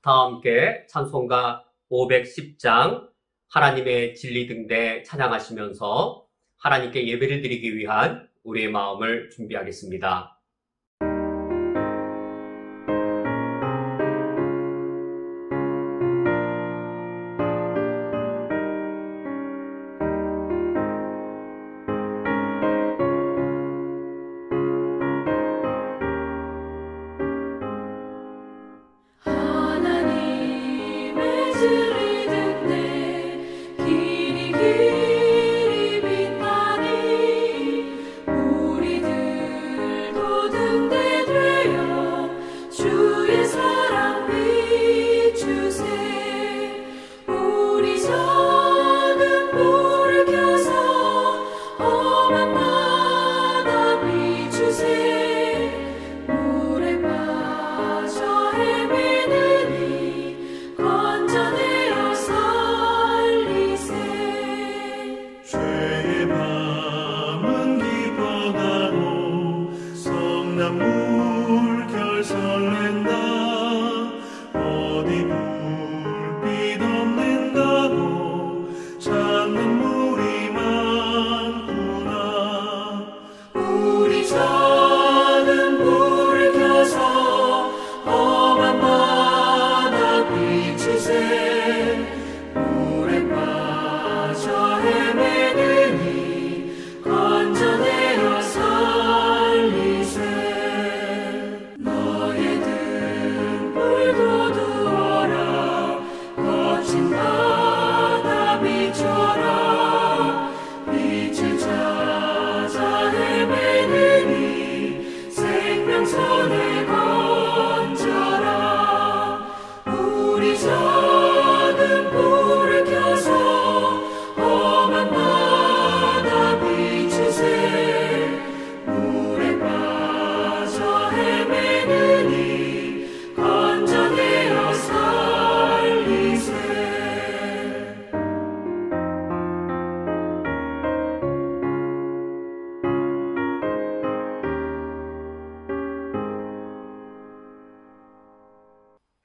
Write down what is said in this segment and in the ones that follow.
다 함께 찬송가 510장 하나님의 진리 등대 찬양하시면서 하나님께 예배를 드리기 위한 우리의 마음을 준비하겠습니다.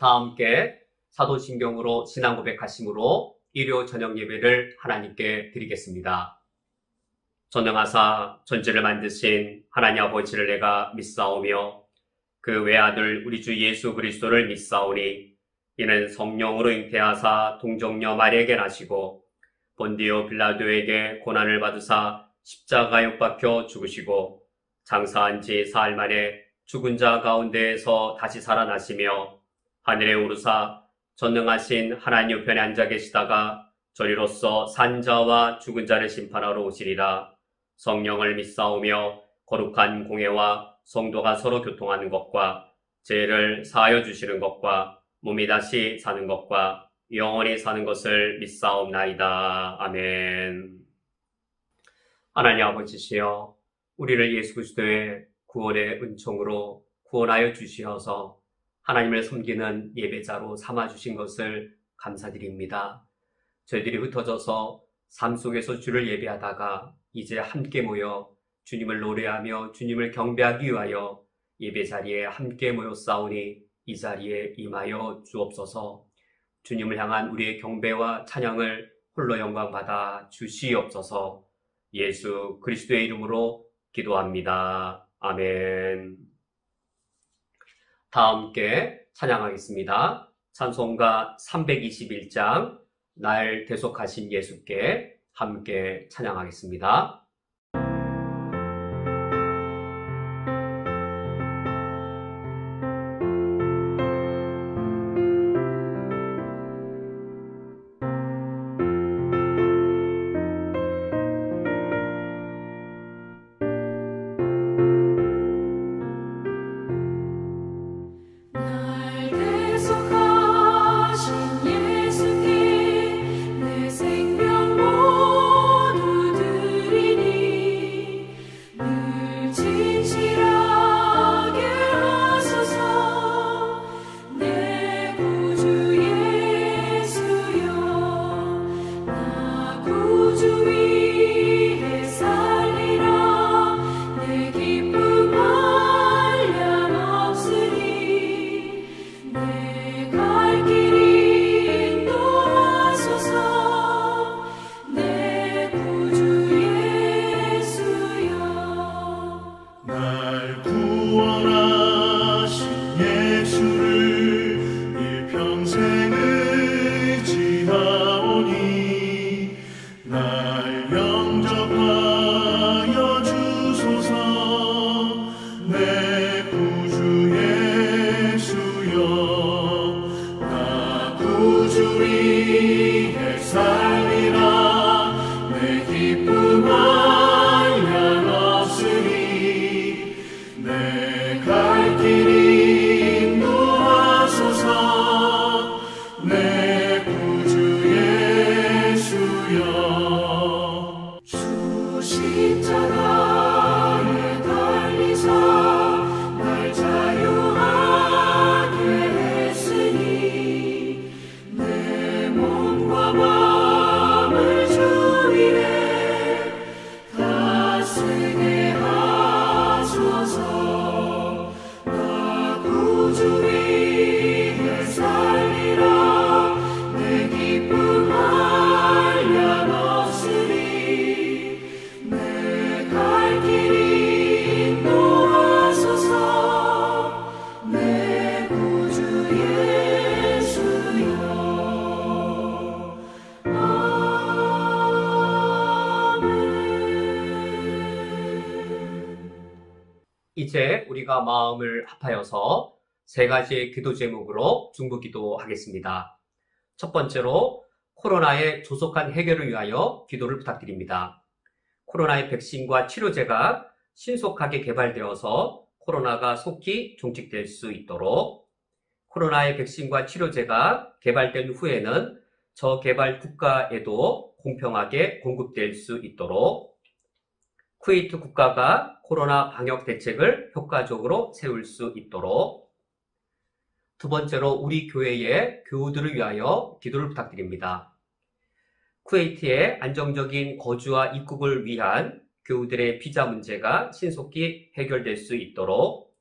다 함께 사도신경으로 신앙 고백하심으로 일요 저녁 예배를 하나님께 드리겠습니다. 전능하사 전지를 만드신 하나님 아버지를 내가 믿사오며 그 외아들 우리 주 예수 그리스도를 믿사오니 이는 성령으로 잉태하사 동정녀 마리아에게 나시고 본디오 빌라도에게 고난을 받으사 십자가에 못 박혀 죽으시고 장사한 지 사흘 만에 죽은 자 가운데에서 다시 살아나시며 하늘에 오르사 전능하신 하나님 우편에 앉아 계시다가 저리로서 산 자와 죽은 자를 심판하러 오시리라. 성령을 믿사오며 거룩한 공회와 성도가 서로 교통하는 것과 죄를 사하여 주시는 것과 몸이 다시 사는 것과 영원히 사는 것을 믿사옵나이다. 아멘. 하나님 아버지시여, 우리를 예수 그리스도의 구원의 은총으로 구원하여 주시어서 하나님을 섬기는 예배자로 삼아주신 것을 감사드립니다. 저희들이 흩어져서 삶 속에서 주를 예배하다가 이제 함께 모여 주님을 노래하며 주님을 경배하기 위하여 예배 자리에 함께 모여 싸우니 이 자리에 임하여 주옵소서. 주님을 향한 우리의 경배와 찬양을 홀로 영광받아 주시옵소서. 예수 그리스도의 이름으로 기도합니다. 아멘. 다 함께 찬양하겠습니다. 찬송가 321장 날 대속하신 예수께 함께 찬양하겠습니다. 예수께 내 생명 모두 드리니 날 구원하신 예수를 일평생 의지하오니 날 영접하여 주소서. 내 구주 예수여, 나 구주 위에 살리라. 내 기쁨 한량 없으리. 내 갈 길 인도하소서. 내 구주 예수여. 주 십자가에 달리사 날 자유하게 했으니 내 몸과 마음을 주 위에 다스게 하소서. 나 구주 위에 살리라. 내 기쁨 한량 없으리. 내 갈 길 인도하소서. 내 구주 예수여. 아멘. 이제 우리가 마음을 합하여서 세 가지의 기도 제목으로 중보기도 하겠습니다. 첫 번째로 코로나의 조속한 해결을 위하여 기도를 부탁드립니다. 코로나의 백신과 치료제가 신속하게 개발되어서 코로나가 속히 종식될 수 있도록, 코로나의 백신과 치료제가 개발된 후에는 저개발 국가에도 공평하게 공급될 수 있도록, 쿠웨이트 국가가 코로나 방역 대책을 효과적으로 세울 수 있도록, 두 번째로 우리 교회의 교우들을 위하여 기도를 부탁드립니다. 쿠웨이트의 안정적인 거주와 입국을 위한 교우들의 비자 문제가 신속히 해결될 수 있도록,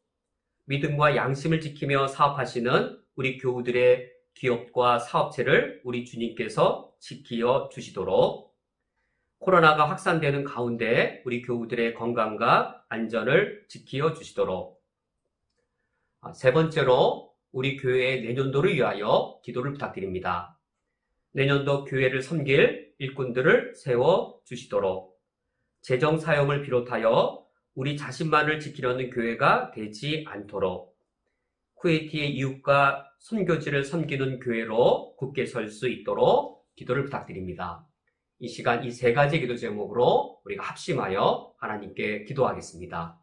믿음과 양심을 지키며 사업하시는 우리 교우들의 기업과 사업체를 우리 주님께서 지키어 주시도록, 코로나가 확산되는 가운데 우리 교우들의 건강과 안전을 지키어 주시도록, 세 번째로 우리 교회의 내년도를 위하여 기도를 부탁드립니다. 내년도 교회를 섬길 일꾼들을 세워 주시도록, 재정 사용을 비롯하여 우리 자신만을 지키려는 교회가 되지 않도록, 쿠웨이트의 이웃과 선교지를 섬기는 교회로 굳게 설 수 있도록 기도를 부탁드립니다. 이 시간 이 세 가지 기도 제목으로 우리가 합심하여 하나님께 기도하겠습니다.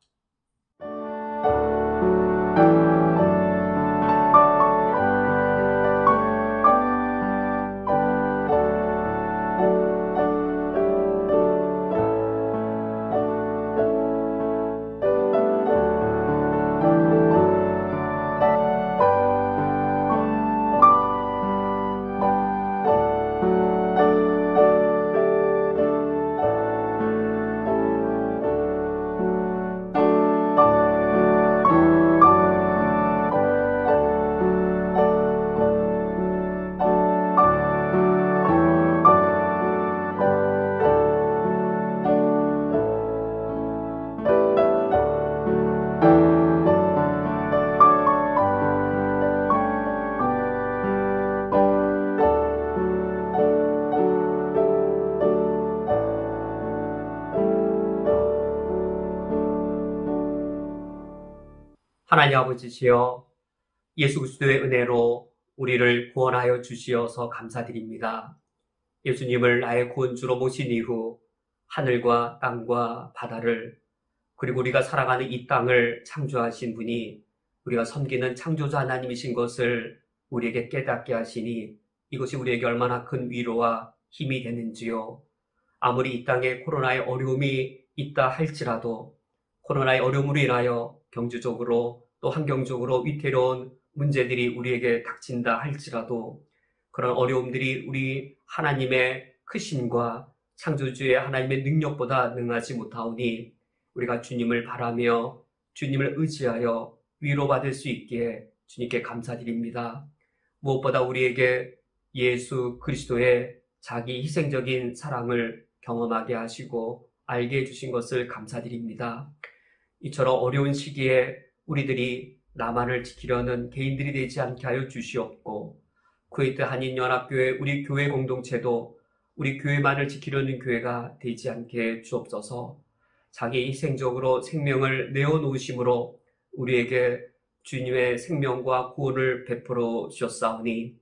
하나님 아버지시여, 예수 그리스도의 은혜로 우리를 구원하여 주시어서 감사드립니다. 예수님을 나의 구원주로 모신 이후 하늘과 땅과 바다를, 그리고 우리가 살아가는 이 땅을 창조하신 분이 우리가 섬기는 창조자 하나님이신 것을 우리에게 깨닫게 하시니 이것이 우리에게 얼마나 큰 위로와 힘이 되는지요. 아무리 이 땅에 코로나의 어려움이 있다 할지라도, 코로나의 어려움으로 인하여 경제적으로 또 환경적으로 위태로운 문제들이 우리에게 닥친다 할지라도, 그런 어려움들이 우리 하나님의 크심과 창조주의 하나님의 능력보다 능하지 못하오니 우리가 주님을 바라며 주님을 의지하여 위로받을 수 있기에 주님께 감사드립니다. 무엇보다 우리에게 예수 그리스도의 자기 희생적인 사랑을 경험하게 하시고 알게 해주신 것을 감사드립니다. 이처럼 어려운 시기에 우리들이 나만을 지키려는 개인들이 되지 않게 하여 주시옵고, 쿠웨이트 한인연합교회 우리 교회 공동체도 우리 교회만을 지키려는 교회가 되지 않게 주옵소서. 자기 희생적으로 생명을 내어놓으심으로 우리에게 주님의 생명과 구원을 베풀어 주셨사오니,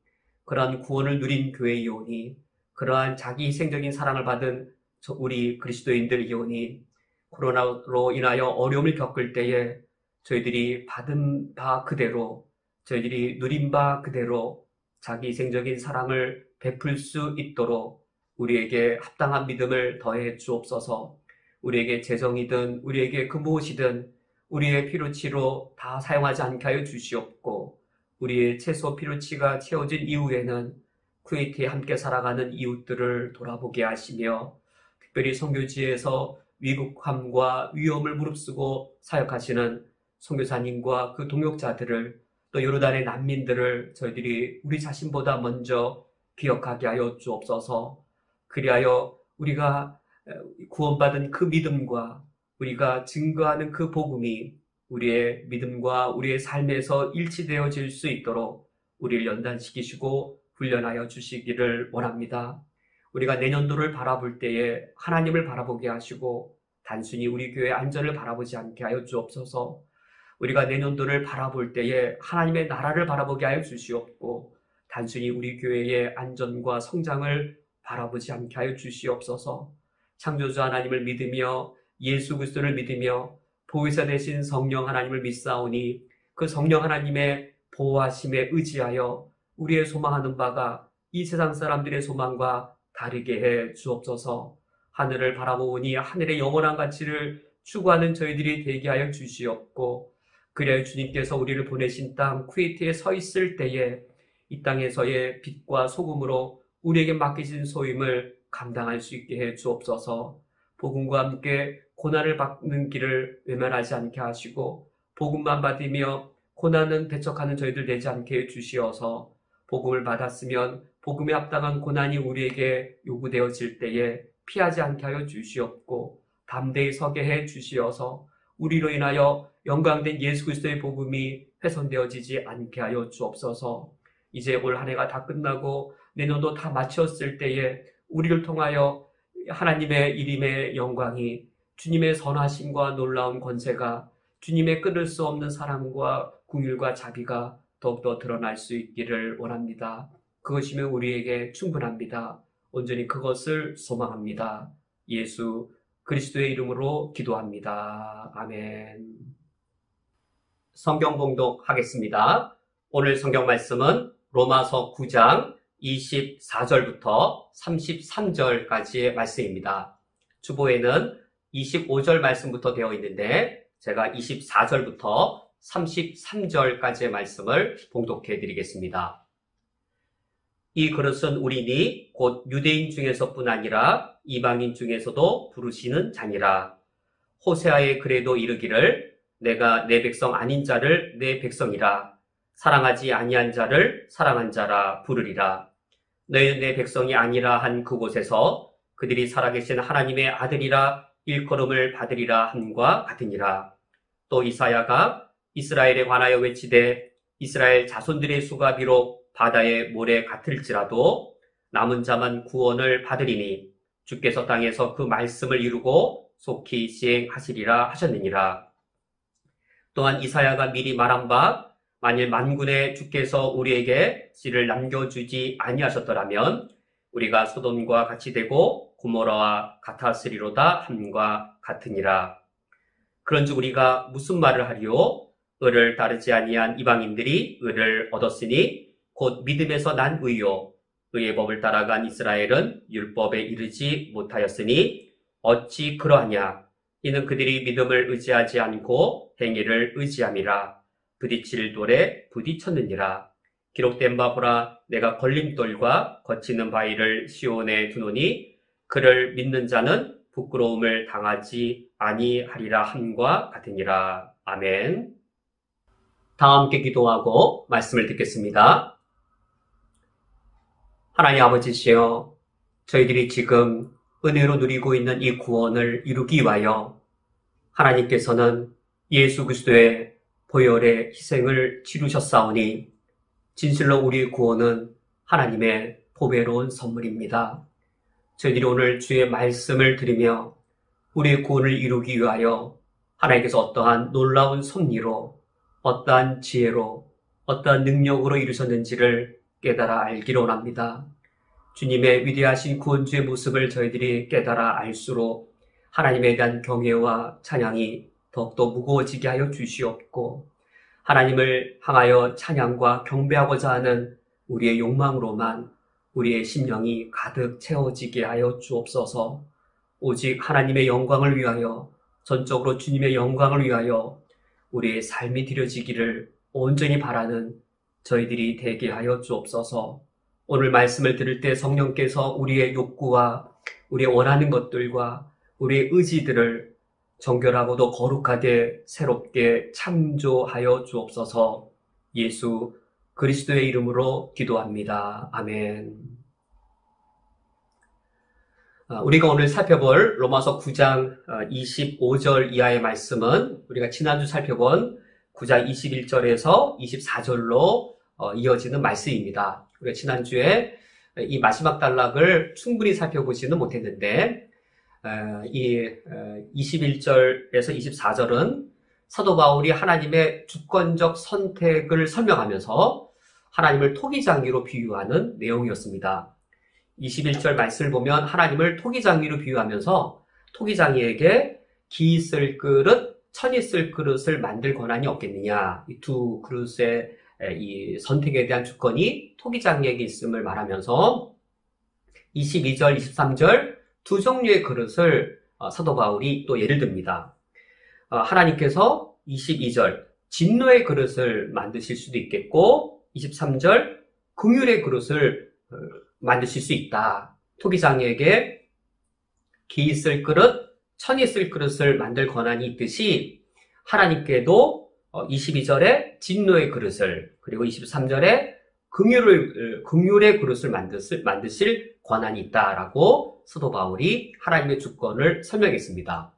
그러한 구원을 누린 교회이오니, 그러한 자기 희생적인 사랑을 받은 우리 그리스도인들이오니, 코로나로 인하여 어려움을 겪을 때에 저희들이 받은 바 그대로, 저희들이 누린 바 그대로 자기 희생적인 사랑을 베풀 수 있도록 우리에게 합당한 믿음을 더해 주옵소서. 우리에게 재정이든 우리에게 그 무엇이든 우리의 피로치로 다 사용하지 않게 하여 주시옵고, 우리의 최소 피로치가 채워진 이후에는 쿠웨이트에 함께 살아가는 이웃들을 돌아보게 하시며, 특별히 선교지에서 위국함과 위험을 무릅쓰고 사역하시는 선교사님과 그 동역자들을, 또 요르단의 난민들을 저희들이 우리 자신보다 먼저 기억하게 하여 주옵소서. 그리하여 우리가 구원받은 그 믿음과 우리가 증거하는 그 복음이 우리의 믿음과 우리의 삶에서 일치되어질 수 있도록 우리를 연단시키시고 훈련하여 주시기를 원합니다. 우리가 내년도를 바라볼 때에 하나님을 바라보게 하시고 단순히 우리 교회의 안전을 바라보지 않게 하여 주옵소서. 우리가 내년도를 바라볼 때에 하나님의 나라를 바라보게 하여 주시옵고, 단순히 우리 교회의 안전과 성장을 바라보지 않게 하여 주시옵소서. 창조주 하나님을 믿으며 예수 그리스도를 믿으며 보혜사 되신 성령 하나님을 믿사오니, 그 성령 하나님의 보호하심에 의지하여 우리의 소망하는 바가 이 세상 사람들의 소망과 다르게 해 주옵소서. 하늘을 바라보니 하늘의 영원한 가치를 추구하는 저희들이 되게 하여 주시옵고, 그리하여 주님께서 우리를 보내신 땅 쿠웨이트에 서 있을 때에 이 땅에서의 빛과 소금으로 우리에게 맡기신 소임을 감당할 수 있게 해 주옵소서. 복음과 함께 고난을 받는 길을 외면하지 않게 하시고, 복음만 받으며 고난은 배척하는 저희들 되지 않게 해 주시어서, 복음을 받았으면 복음에 합당한 고난이 우리에게 요구되어질 때에 피하지 않게 하여 주시옵고, 담대히 서게 해 주시어서 우리로 인하여 영광된 예수 그리스도의 복음이 훼손되어지지 않게 하여 주옵소서. 이제 올 한 해가 다 끝나고 내년도 다 마쳤을 때에 우리를 통하여 하나님의 이름의 영광이, 주님의 선하심과 놀라운 권세가, 주님의 끊을 수 없는 사랑과 긍휼과 자비가 더욱더 드러날 수 있기를 원합니다. 그것이면 우리에게 충분합니다. 온전히 그것을 소망합니다. 예수 그리스도의 이름으로 기도합니다. 아멘. 성경 봉독하겠습니다. 오늘 성경 말씀은 로마서 9장 24절부터 33절까지의 말씀입니다. 주보에는 25절 말씀부터 되어 있는데 제가 24절부터 33절까지의 말씀을 봉독해 드리겠습니다. 이 그릇은 우리니 곧 유대인 중에서뿐 아니라 이방인 중에서도 부르시는 자니라. 호세아의 글에도 이르기를 내가 내 백성 아닌 자를 내 백성이라, 사랑하지 아니한 자를 사랑한 자라 부르리라. 너희는 내 백성이 아니라 한 그곳에서 그들이 살아계신 하나님의 아들이라 일컬음을 받으리라 함과 같으니라. 또 이사야가 이스라엘에 관하여 외치되 이스라엘 자손들의 수가 비록 바다의 모래 같을지라도 남은 자만 구원을 받으리니 주께서 땅에서 그 말씀을 이루고 속히 시행하시리라 하셨느니라. 또한 이사야가 미리 말한 바 만일 만군의 주께서 우리에게 씨를 남겨주지 아니하셨더라면 우리가 소돔과 같이 되고 고모라와 같았으리로다 함과 같으니라. 그런즉 우리가 무슨 말을 하리요? 의를 따르지 아니한 이방인들이 의를 얻었으니 곧 믿음에서 난 의요. 의의 법을 따라간 이스라엘은 율법에 이르지 못하였으니 어찌 그러하냐? 이는 그들이 믿음을 의지하지 않고 행위를 의지함이라. 부딪힐 돌에 부딪혔느니라. 기록된 바 보라, 내가 걸림돌과 거치는 바위를 시온에 두노니 그를 믿는 자는 부끄러움을 당하지 아니하리라 함과 같으니라. 아멘. 다 함께 기도하고 말씀을 듣겠습니다. 하나님 아버지시여, 저희들이 지금 은혜로 누리고 있는 이 구원을 이루기 위하여 하나님께서는 예수 그리스도의 보혈의 희생을 치르셨사오니 진실로 우리의 구원은 하나님의 보배로운 선물입니다. 저희들이 오늘 주의 말씀을 들으며 우리의 구원을 이루기 위하여 하나님께서 어떠한 놀라운 섭리로, 어떠한 지혜로, 어떠한 능력으로 이루셨는지를 깨달아 알기를 원합니다. 주님의 위대하신 구원주의 모습을 저희들이 깨달아 알수록 하나님에 대한 경외와 찬양이 더욱더 무거워지게 하여 주시옵고, 하나님을 향하여 찬양과 경배하고자 하는 우리의 욕망으로만 우리의 심령이 가득 채워지게 하여 주옵소서. 오직 하나님의 영광을 위하여, 전적으로 주님의 영광을 위하여 우리의 삶이 드려지기를 온전히 바라는 저희들이 되게 하여 주옵소서. 오늘 말씀을 들을 때 성령께서 우리의 욕구와 우리의 원하는 것들과 우리의 의지들을 정결하고도 거룩하게 새롭게 창조하여 주옵소서. 예수 그리스도의 이름으로 기도합니다. 아멘. 우리가 오늘 살펴볼 로마서 9장 25절 이하의 말씀은 우리가 지난주 살펴본 9장 21절에서 24절로 이어지는 말씀입니다. 우리가 지난주에 이 마지막 단락을 충분히 살펴보지는 못했는데, 이 21절에서 24절은 사도 바울이 하나님의 주권적 선택을 설명하면서 하나님을 토기장이로 비유하는 내용이었습니다. 21절 말씀을 보면 하나님을 토기장이로 비유하면서 토기장이에게 기 쓸 그릇, 천이 쓸 그릇을 만들 권한이 없겠느냐, 이 두 그릇의 이 선택에 대한 주권이 토기장이에게 있음을 말하면서 22절, 23절 두 종류의 그릇을 사도 바울이 또 예를 듭니다. 하나님께서 22절 진노의 그릇을 만드실 수도 있겠고, 23절 긍휼의 그릇을 만드실 수 있다. 토기장이에게 기 쓸 그릇, 천이 쓸 그릇을 만들 권한이 있듯이 하나님께도 22절에 진노의 그릇을, 그리고 23절에 긍휼의 그릇을 만드실 권한이 있다라고 사도 바울이 하나님의 주권을 설명했습니다.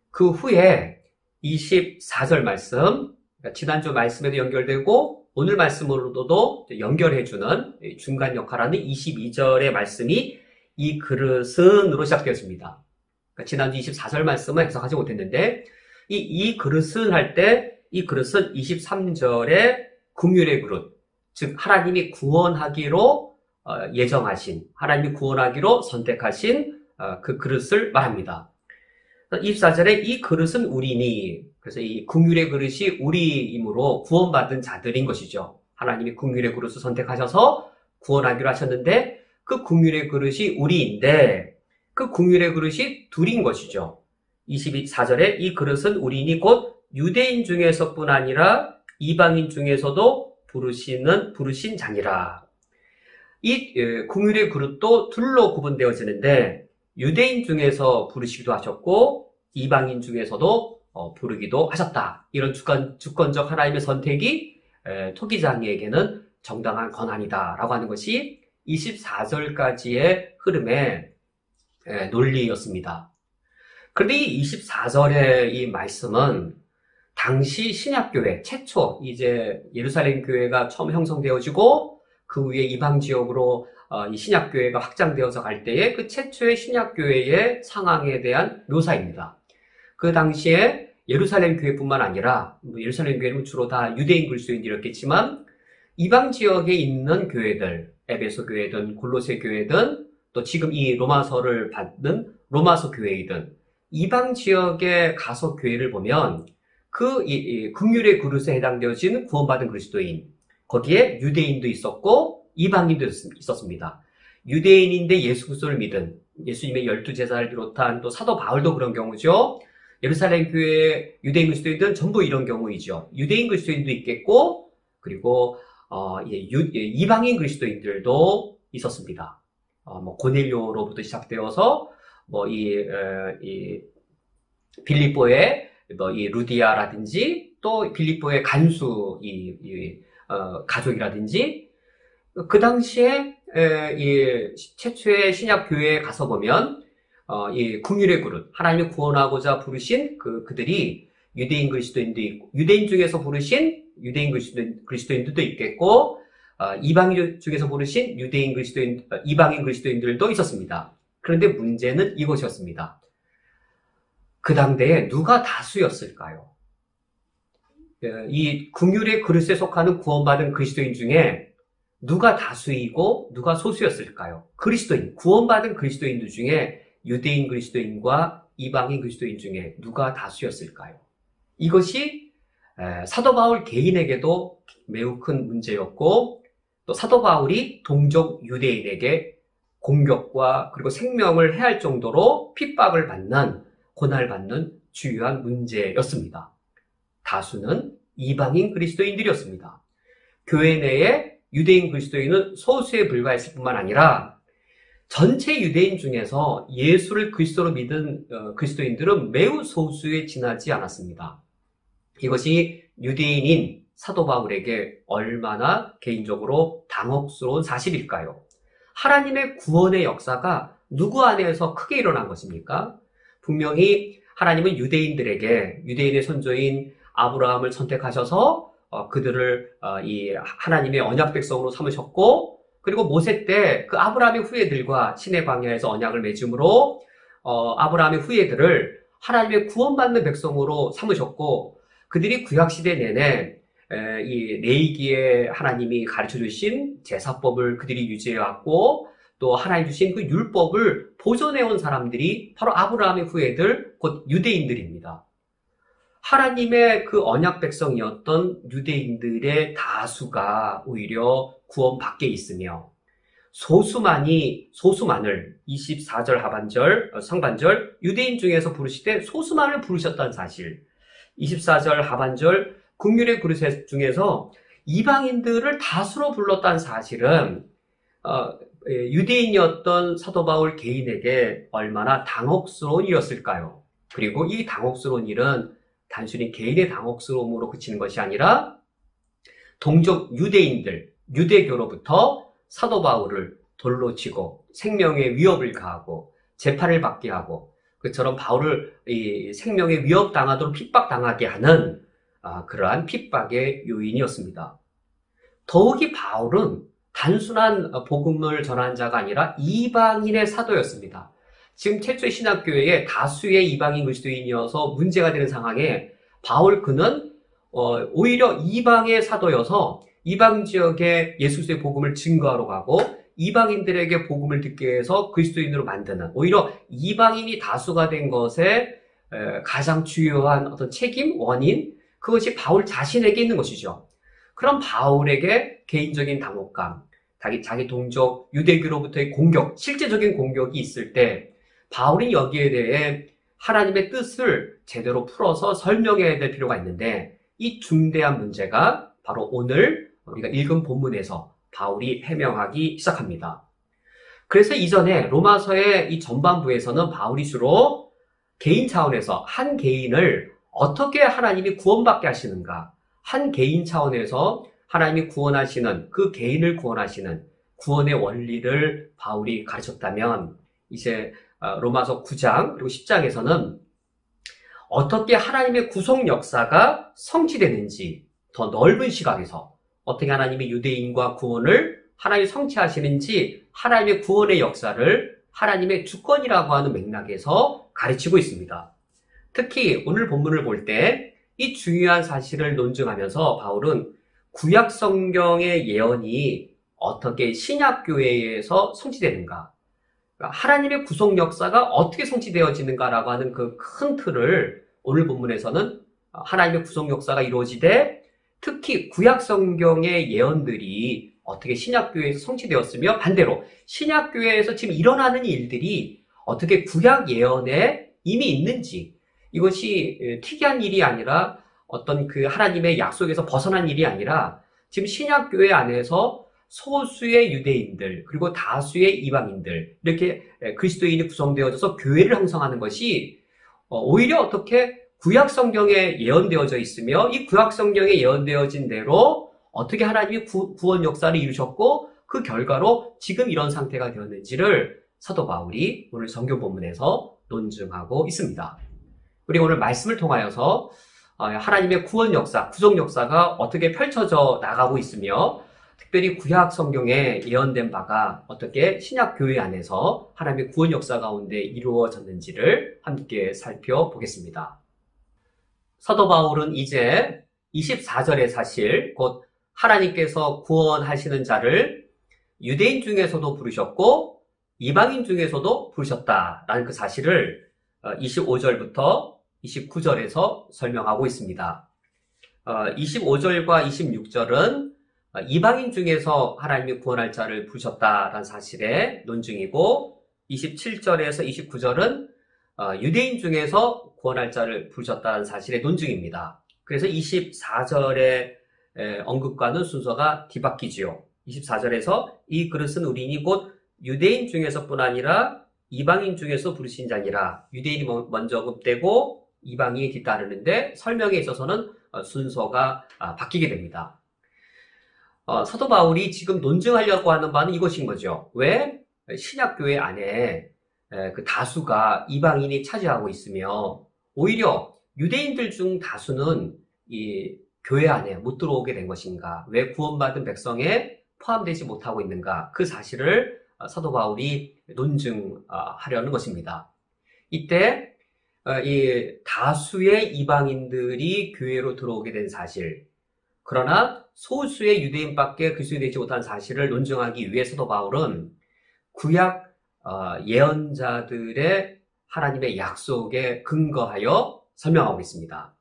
그 후에 24절 말씀, 그러니까 지난주 말씀에도 연결되고 오늘 말씀으로도 연결해주는 중간 역할하는 22절의 말씀이 이 그릇은으로 시작되었습니다. 그러니까 지난주 24절 말씀은 해석하지 못했는데, 이 그릇은 할 때 이 그릇은 23절의 긍휼의 그릇, 즉 하나님이 구원하기로 예정하신, 하나님이 구원하기로 선택하신 그 그릇을 말합니다. 24절에 이 그릇은 우리니, 그래서 이 긍휼의 그릇이 우리이므로 구원받은 자들인 것이죠. 하나님이 긍휼의 그릇을 선택하셔서 구원하기로 하셨는데 그 긍휼의 그릇이 우리인데 그 긍휼의 그릇이 둘인 것이죠. 24절에 이 그릇은 우리니 곧 유대인 중에서뿐 아니라 이방인 중에서도 부르신 자니라. 이 긍휼의 그릇도 둘로 구분되어지는데 유대인 중에서 부르시기도 하셨고 이방인 중에서도 부르기도 하셨다. 이런 주권적 하나님의 선택이 토기장이에게는 정당한 권한이다라고 하는 것이 24절까지의 흐름의 논리였습니다. 그런데 이 24절의 이 말씀은 당시 신약교회 최초, 이제 예루살렘 교회가 처음 형성되어지고 그 후에 이방 지역으로 이 신약교회가 확장되어서 갈 때의 그 최초의 신약교회의 상황에 대한 묘사입니다. 그 당시에 예루살렘 교회뿐만 아니라, 예루살렘 교회는 주로 다 유대인 그리스도인들이었겠지만 이방 지역에 있는 교회들, 에베소 교회든 골로새 교회든 또 지금 이 로마서를 받는 로마서 교회이든 이방 지역에 가서 교회를 보면 그 긍휼의 그릇에 해당되어진 구원받은 그리스도인, 거기에 유대인도 있었고 이방인도 있었습니다. 유대인인데 예수 그리스도를 믿은 예수님의 12제자를 비롯한 또 사도 바울도 그런 경우죠. 예루살렘 교회 유대인 그리스도인들은 전부 이런 경우이죠. 유대인 그리스도인도 있겠고 그리고 이방인 그리스도인들도 있었습니다. 고넬료로부터 시작되어서 이 빌립보의 이 루디아라든지 또 빌립보의 간수 가족이라든지 그 당시에 이 최초의 신약 교회에 가서 보면 이 긍휼의 그릇, 하나님이 구원하고자 부르신 그들이 유대인 그리스도인도 있고, 유대인 중에서 부르신 유대인 그리스도인들도 있겠고, 이방인 중에서 부르신 이방인 그리스도인들도 있었습니다. 그런데 문제는 이것이었습니다. 그 당대에 누가 다수였을까요? 이 긍휼의 그릇에 속하는 구원받은 그리스도인 중에 누가 다수이고 누가 소수였을까요? 구원받은 그리스도인들 중에 유대인 그리스도인과 이방인 그리스도인 중에 누가 다수였을까요? 이것이 사도 바울 개인에게도 매우 큰 문제였고, 또 사도 바울이 동족 유대인에게 공격과 그리고 생명을 해할 정도로 핍박을 받는, 고난을 받는 주요한 문제였습니다. 다수는 이방인 그리스도인들이었습니다. 교회 내에 유대인 그리스도인은 소수에 불과했을 뿐만 아니라 전체 유대인 중에서 예수를 그리스도로 믿은 그리스도인들은 매우 소수에 지나지 않았습니다. 이것이 유대인인 사도 바울에게 얼마나 개인적으로 당혹스러운 사실일까요? 하나님의 구원의 역사가 누구 안에서 크게 일어난 것입니까? 분명히 하나님은 유대인의 선조인 아브라함을 선택하셔서 그들을 이 하나님의 언약 백성으로 삼으셨고, 그리고 모세 때 그 아브라함의 후예들과 신의 광야에서 언약을 맺음으로 아브라함의 후예들을 하나님의 구원받는 백성으로 삼으셨고, 그들이 구약시대 내내 이 레위기에 하나님이 가르쳐 주신 제사법을 그들이 유지해왔고, 또 하나님 주신 그 율법을 보존해온 사람들이 바로 아브라함의 후예들, 곧 유대인들입니다. 하나님의 그 언약 백성이었던 유대인들의 다수가 오히려 구원 밖에 있으며, 소수만을 24절 상반절 유대인 중에서 부르시되 소수만을 부르셨다는 사실, 24절 하반절 긍휼의 그릇 중에서 이방인들을 다수로 불렀다는 사실은 유대인이었던 사도 바울 개인에게 얼마나 당혹스러운 일이었을까요? 그리고 이 당혹스러운 일은 단순히 개인의 당혹스러움으로 그치는 것이 아니라 동족 유대인들, 유대교로부터 사도 바울을 돌로 치고 생명의 위협을 가하고 재판을 받게 하고, 그처럼 바울을 이 생명의 위협 당하도록 핍박당하게 하는 그러한 핍박의 요인이었습니다. 더욱이 바울은 단순한 복음을 전한 자가 아니라 이방인의 사도였습니다. 지금 최초의 신학교회에 다수의 이방인 그리스도인이어서 문제가 되는 상황에 그는 오히려 이방의 사도여서 이방 지역에 예수 그리스도의 복음을 증거하러 가고 이방인들에게 복음을 듣게 해서 그리스도인으로 만드는, 오히려 이방인이 다수가 된 것에 가장 주요한 어떤 책임, 원인, 그것이 바울 자신에게 있는 것이죠. 그럼 바울에게 개인적인 당혹감, 자기 동족 유대교로부터의 공격, 실제적인 공격이 있을 때 바울은 여기에 대해 하나님의 뜻을 제대로 풀어서 설명해야 될 필요가 있는데, 이 중대한 문제가 바로 오늘 우리가 읽은 본문에서 바울이 해명하기 시작합니다. 그래서 이전에 로마서의 이 전반부에서는 바울이 주로 개인 차원에서 한 개인을 어떻게 하나님이 구원받게 하시는가, 한 개인 차원에서 하나님이 구원하시는, 그 개인을 구원하시는 구원의 원리를 바울이 가르쳤다면, 이제 로마서 9장 그리고 10장에서는 어떻게 하나님의 구속 역사가 성취되는지 더 넓은 시각에서 어떻게 하나님이 유대인과 구원을 하나님이 성취하시는지, 하나님의 구원의 역사를 하나님의 주권이라고 하는 맥락에서 가르치고 있습니다. 특히 오늘 본문을 볼 때 이 중요한 사실을 논증하면서 바울은 구약 성경의 예언이 어떻게 신약교회에서 성취되는가, 하나님의 구속 역사가 어떻게 성취되어지는가라고 하는 그 큰 틀을 오늘 본문에서는 하나님의 구속 역사가 이루어지되 특히 구약 성경의 예언들이 어떻게 신약교회에서 성취되었으며, 반대로 신약교회에서 지금 일어나는 일들이 어떻게 구약 예언에 이미 있는지, 이것이 특이한 일이 아니라 어떤 그 하나님의 약속에서 벗어난 일이 아니라 지금 신약교회 안에서 소수의 유대인들 그리고 다수의 이방인들, 이렇게 그리스도인이 구성되어져서 교회를 형성하는 것이 오히려 어떻게 구약 성경에 예언되어져 있으며, 이 구약 성경에 예언되어진 대로 어떻게 하나님이 구원 역사를 이루셨고 그 결과로 지금 이런 상태가 되었는지를 사도 바울이 오늘 성경 본문에서 논증하고 있습니다. 우리 오늘 말씀을 통하여서 하나님의 구원 역사, 구속 역사가 어떻게 펼쳐져 나가고 있으며 특별히 구약 성경에 예언된 바가 어떻게 신약 교회 안에서 하나님의 구원 역사 가운데 이루어졌는지를 함께 살펴보겠습니다. 사도 바울은 이제 24절의 사실, 곧 하나님께서 구원하시는 자를 유대인 중에서도 부르셨고 이방인 중에서도 부르셨다라는 그 사실을 25절부터 29절에서 설명하고 있습니다. 25절과 26절은 이방인 중에서 하나님이 구원할 자를 부르셨다라는 사실의 논증이고 27절에서 29절은 유대인 중에서 구원할 자를 부르셨다는 사실의 논증입니다. 그래서 24절의 언급과는 순서가 뒤바뀌지요. 24절에서 이 그릇은 우리니 곧 유대인 중에서뿐 아니라 이방인 중에서 부르신 자니라. 유대인이 먼저 언급되고 이방인이 뒤따르는데 설명에 있어서는 순서가 바뀌게 됩니다. 사도 바울이 지금 논증하려고 하는 바는 이것인 거죠. 왜 신약교회 안에 그 다수가 이방인이 차지하고 있으며 오히려 유대인들 중 다수는 이 교회 안에 못 들어오게 된 것인가? 왜 구원받은 백성에 포함되지 못하고 있는가? 그 사실을 사도 바울이 논증하려는 것입니다. 이때 이 다수의 이방인들이 교회로 들어오게 된 사실, 그러나 소수의 유대인밖에 그리스도인이 되지 못한 사실을 논증하기 위해 사도 바울은 구약 예언자들의 하나님의 약속에 근거하여 설명하고 있습니다.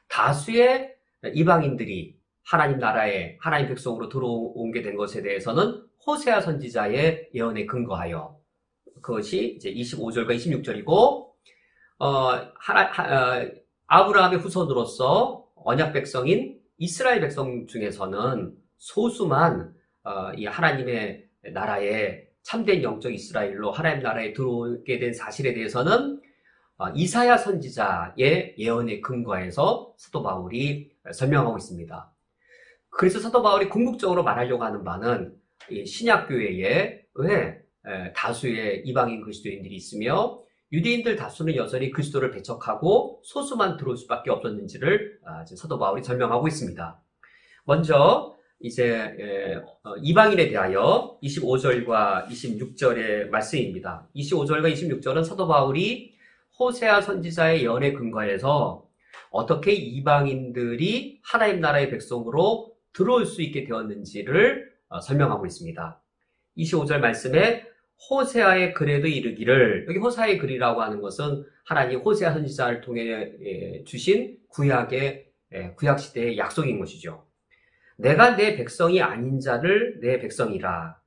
다수의 이방인들이 하나님 나라에 하나님 백성으로 들어오게 된 것에 대해서는 호세아 선지자의 예언에 근거하여, 그것이 이제 25절과 26절이고 아브라함의 후손으로서 언약 백성인 이스라엘 백성 중에서는 소수만 이 하나님의 나라에 참된 영적 이스라엘로 하나님 나라에 들어오게 된 사실에 대해서는 이사야 선지자의 예언에 근거해서 사도 바울이 설명하고 있습니다. 그래서 사도 바울이 궁극적으로 말하려고 하는 바는 신약교회에 왜 다수의 이방인 그리스도인들이 있으며 유대인들 다수는 여전히 그리스도를 배척하고 소수만 들어올 수밖에 없었는지를 사도 바울이 설명하고 있습니다. 먼저 이제 이방인에 대하여 25절과 26절의 말씀입니다. 25절과 26절은 사도 바울이 호세아 선지자의 예언에 근거해서 어떻게 이방인들이 하나님 나라의 백성으로 들어올 수 있게 되었는지를 설명하고 있습니다. 25절 말씀에 호세아의 글에도 이르기를, 여기 호세아의 글이라고 하는 것은 하나님 호세아 선지자를 통해 주신 구약시대의 약속인 것이죠. 내가 내 백성이 아닌 자를 내 백성이라,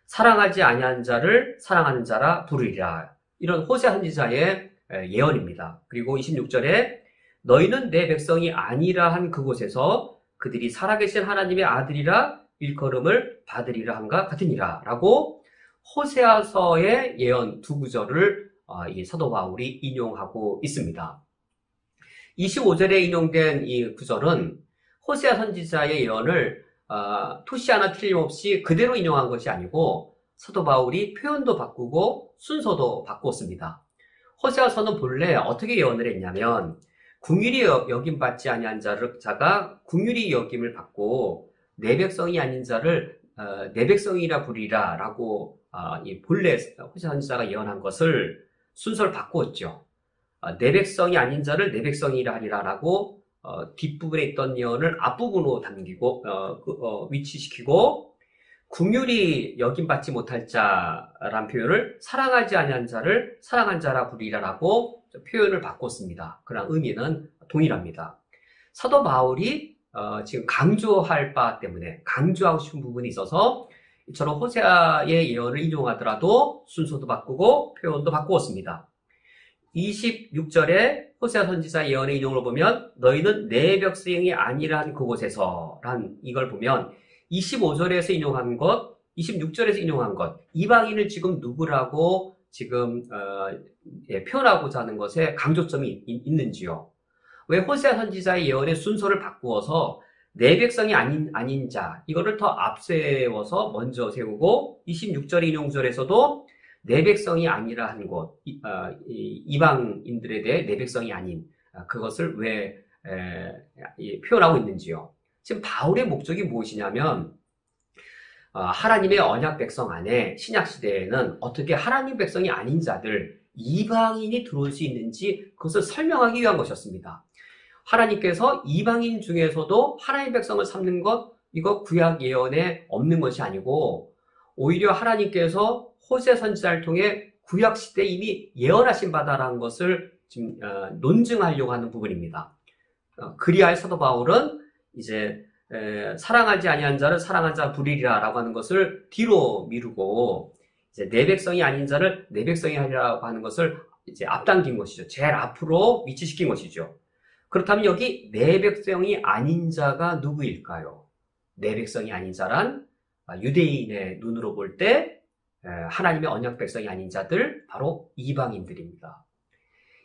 사랑하지 아니한 자를 사랑하는 자라 부르리라. 이런 호세아 선지자의 예언입니다. 그리고 26절에 너희는 내 백성이 아니라 한 그곳에서 그들이 살아계신 하나님의 아들이라 일컬음을 받으리라 함과 같으니라 라고 호세아서의 예언 두 구절을 이 사도 바울이 인용하고 있습니다. 25절에 인용된 이 구절은 호세아 선지자의 예언을 토시 하나 틀림없이 그대로 인용한 것이 아니고 사도 바울이 표현도 바꾸고 순서도 바꾸었습니다. 호세아서는 본래 어떻게 예언을 했냐면 긍휼히 여김받지 아니한 자가 긍휼히 여김을 받고 내 백성이 아닌 자를 내 백성이라 부리라 라고 이 본래 호세아 선지자가 예언한 것을 순서를 바꾸었죠. 내 백성이 아닌 자를 내 백성이라 하리라 라고 뒷부분에 있던 예언을 앞부분으로 당기고 위치시키고 긍휼히 여김받지 못할 자라는 표현을 사랑하지 아니한 자를 사랑한 자라 부리라라고 표현을 바꿨습니다. 그러나 의미는 동일합니다. 사도 바울이 지금 강조할 바 때문에 강조하고 싶은 부분이 있어서 이처럼 호세아의 예언을 인용하더라도 순서도 바꾸고 표현도 바꾸었습니다. 26절에 호세아 선지자 예언의 인용을 보면 너희는 내 백성이 아니란 그곳에서 란 이걸 보면 25절에서 인용한 것, 26절에서 인용한 것, 이방인을 지금 누구라고 지금 표현하고자 하는 것에 강조점이 있는지요. 왜 호세아 선지자의 예언의 순서를 바꾸어서 내 백성이 아닌 자, 이거를 더 앞세워서 먼저 세우고 26절 인용절에서도 내 백성이 아니라 한 곳, 이방인들에 대해 내 백성이 아닌 그것을 왜 표현하고 있는지요? 지금 바울의 목적이 무엇이냐면 하나님의 언약 백성 안에 신약 시대에는 어떻게 하나님 백성이 아닌 자들, 이방인이 들어올 수 있는지 그것을 설명하기 위한 것이었습니다. 하나님께서 이방인 중에서도 하나님 백성을 삼는 것, 이거 구약 예언에 없는 것이 아니고 오히려 하나님께서 호세 선지자를 통해 구약 시대에 이미 예언하신 바다라는 것을 지금 논증하려고 하는 부분입니다. 그리하여 사도 바울은 이제 사랑하지 아니한 자를 사랑한 자 부리리라라고 하는 것을 뒤로 미루고 이제 내 백성이 아닌 자를 내 백성이 하리라고 하는 것을 이제 앞당긴 것이죠. 제일 앞으로 위치시킨 것이죠. 그렇다면 여기 내 백성이 아닌 자가 누구일까요? 내 백성이 아닌 자란 유대인의 눈으로 볼 때 하나님의 언약 백성이 아닌 자들, 바로 이방인들입니다.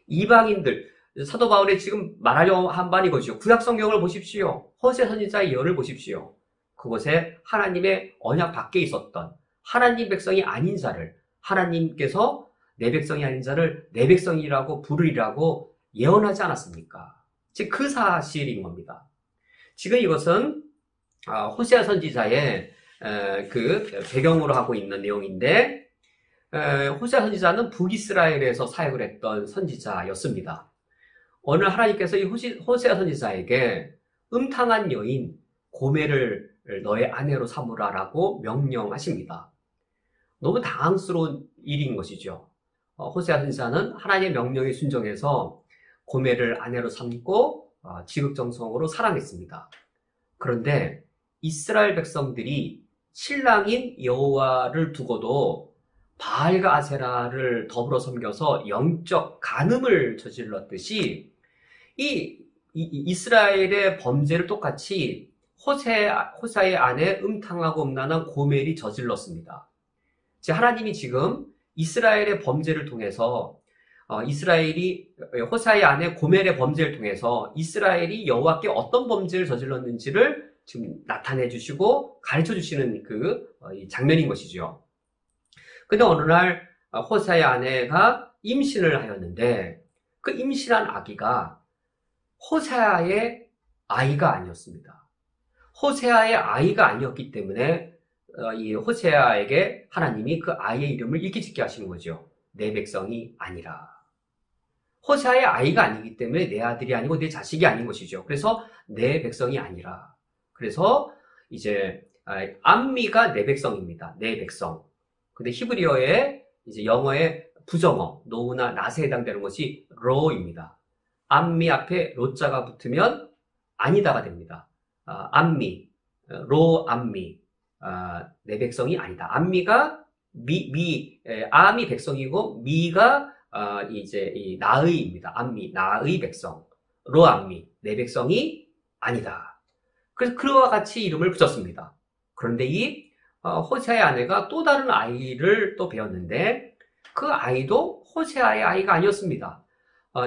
이방인들, 사도 바울이 지금 말하려고 한 바는 이거죠. 구약 성경을 보십시오. 호세 선지자의 예언을 보십시오. 그곳에 하나님의 언약 밖에 있었던 하나님 백성이 아닌 자를 하나님께서 내 백성이 아닌 자를 내 백성이라고 부르리라고 예언하지 않았습니까? 즉 그 사실인 겁니다. 지금 이것은 호세아 선지자의 그 배경으로 하고 있는 내용인데 호세아 선지자는 북이스라엘에서 사역을 했던 선지자였습니다. 어느 하나님께서 이 호세아 선지자에게 음탕한 여인 고멜을 너의 아내로 삼으라라고 명령하십니다. 너무 당황스러운 일인 것이죠. 호세아 선지자는 하나님의 명령에 순종해서 고멜을 아내로 삼고 지극정성으로 사랑했습니다. 그런데 이스라엘 백성들이 신랑인 여호와를 두고도 바알과 아세라를 더불어 섬겨서 영적 간음을 저질렀듯이 이 이스라엘의 범죄를 똑같이 호세아의 아내 음탕하고 음란한 고멜이 저질렀습니다. 하나님이 지금 이스라엘의 범죄를 통해서 이스라엘이 호세아의 아내 고멜의 범죄를 통해서 이스라엘이 여호와께 어떤 범죄를 저질렀는지를 지금 나타내 주시고 가르쳐 주시는 그 장면인 것이죠. 근데 어느 날 호세아의 아내가 임신을 하였는데 그 임신한 아기가 호세아의 아이가 아니었습니다. 호세아의 아이가 아니었기 때문에 이 호세아에게 하나님이 그 아이의 이름을 이렇게 짓게 하시는 거죠. 내 백성이 아니라. 호세아의 아이가 아니기 때문에 내 아들이 아니고 내 자식이 아닌 것이죠. 그래서 내 백성이 아니라. 그래서 이제 암미가 내 백성입니다. 내 백성. 근데 히브리어의 이제 영어의 부정어, 노우나 낫에 해당되는 것이 로입니다. 암미 앞에 로자가 붙으면 아니다가 됩니다. 암미, 로 암미, 내 백성이 아니다. 암미가 암이 백성이고 미가 이제 이 나의입니다. 암미, 나의 백성, 로 암미, 내 백성이 아니다. 그래서 그와 같이 이름을 붙였습니다. 그런데 이 호세아의 아내가 또 다른 아이를 또 배웠는데 그 아이도 호세아의 아이가 아니었습니다.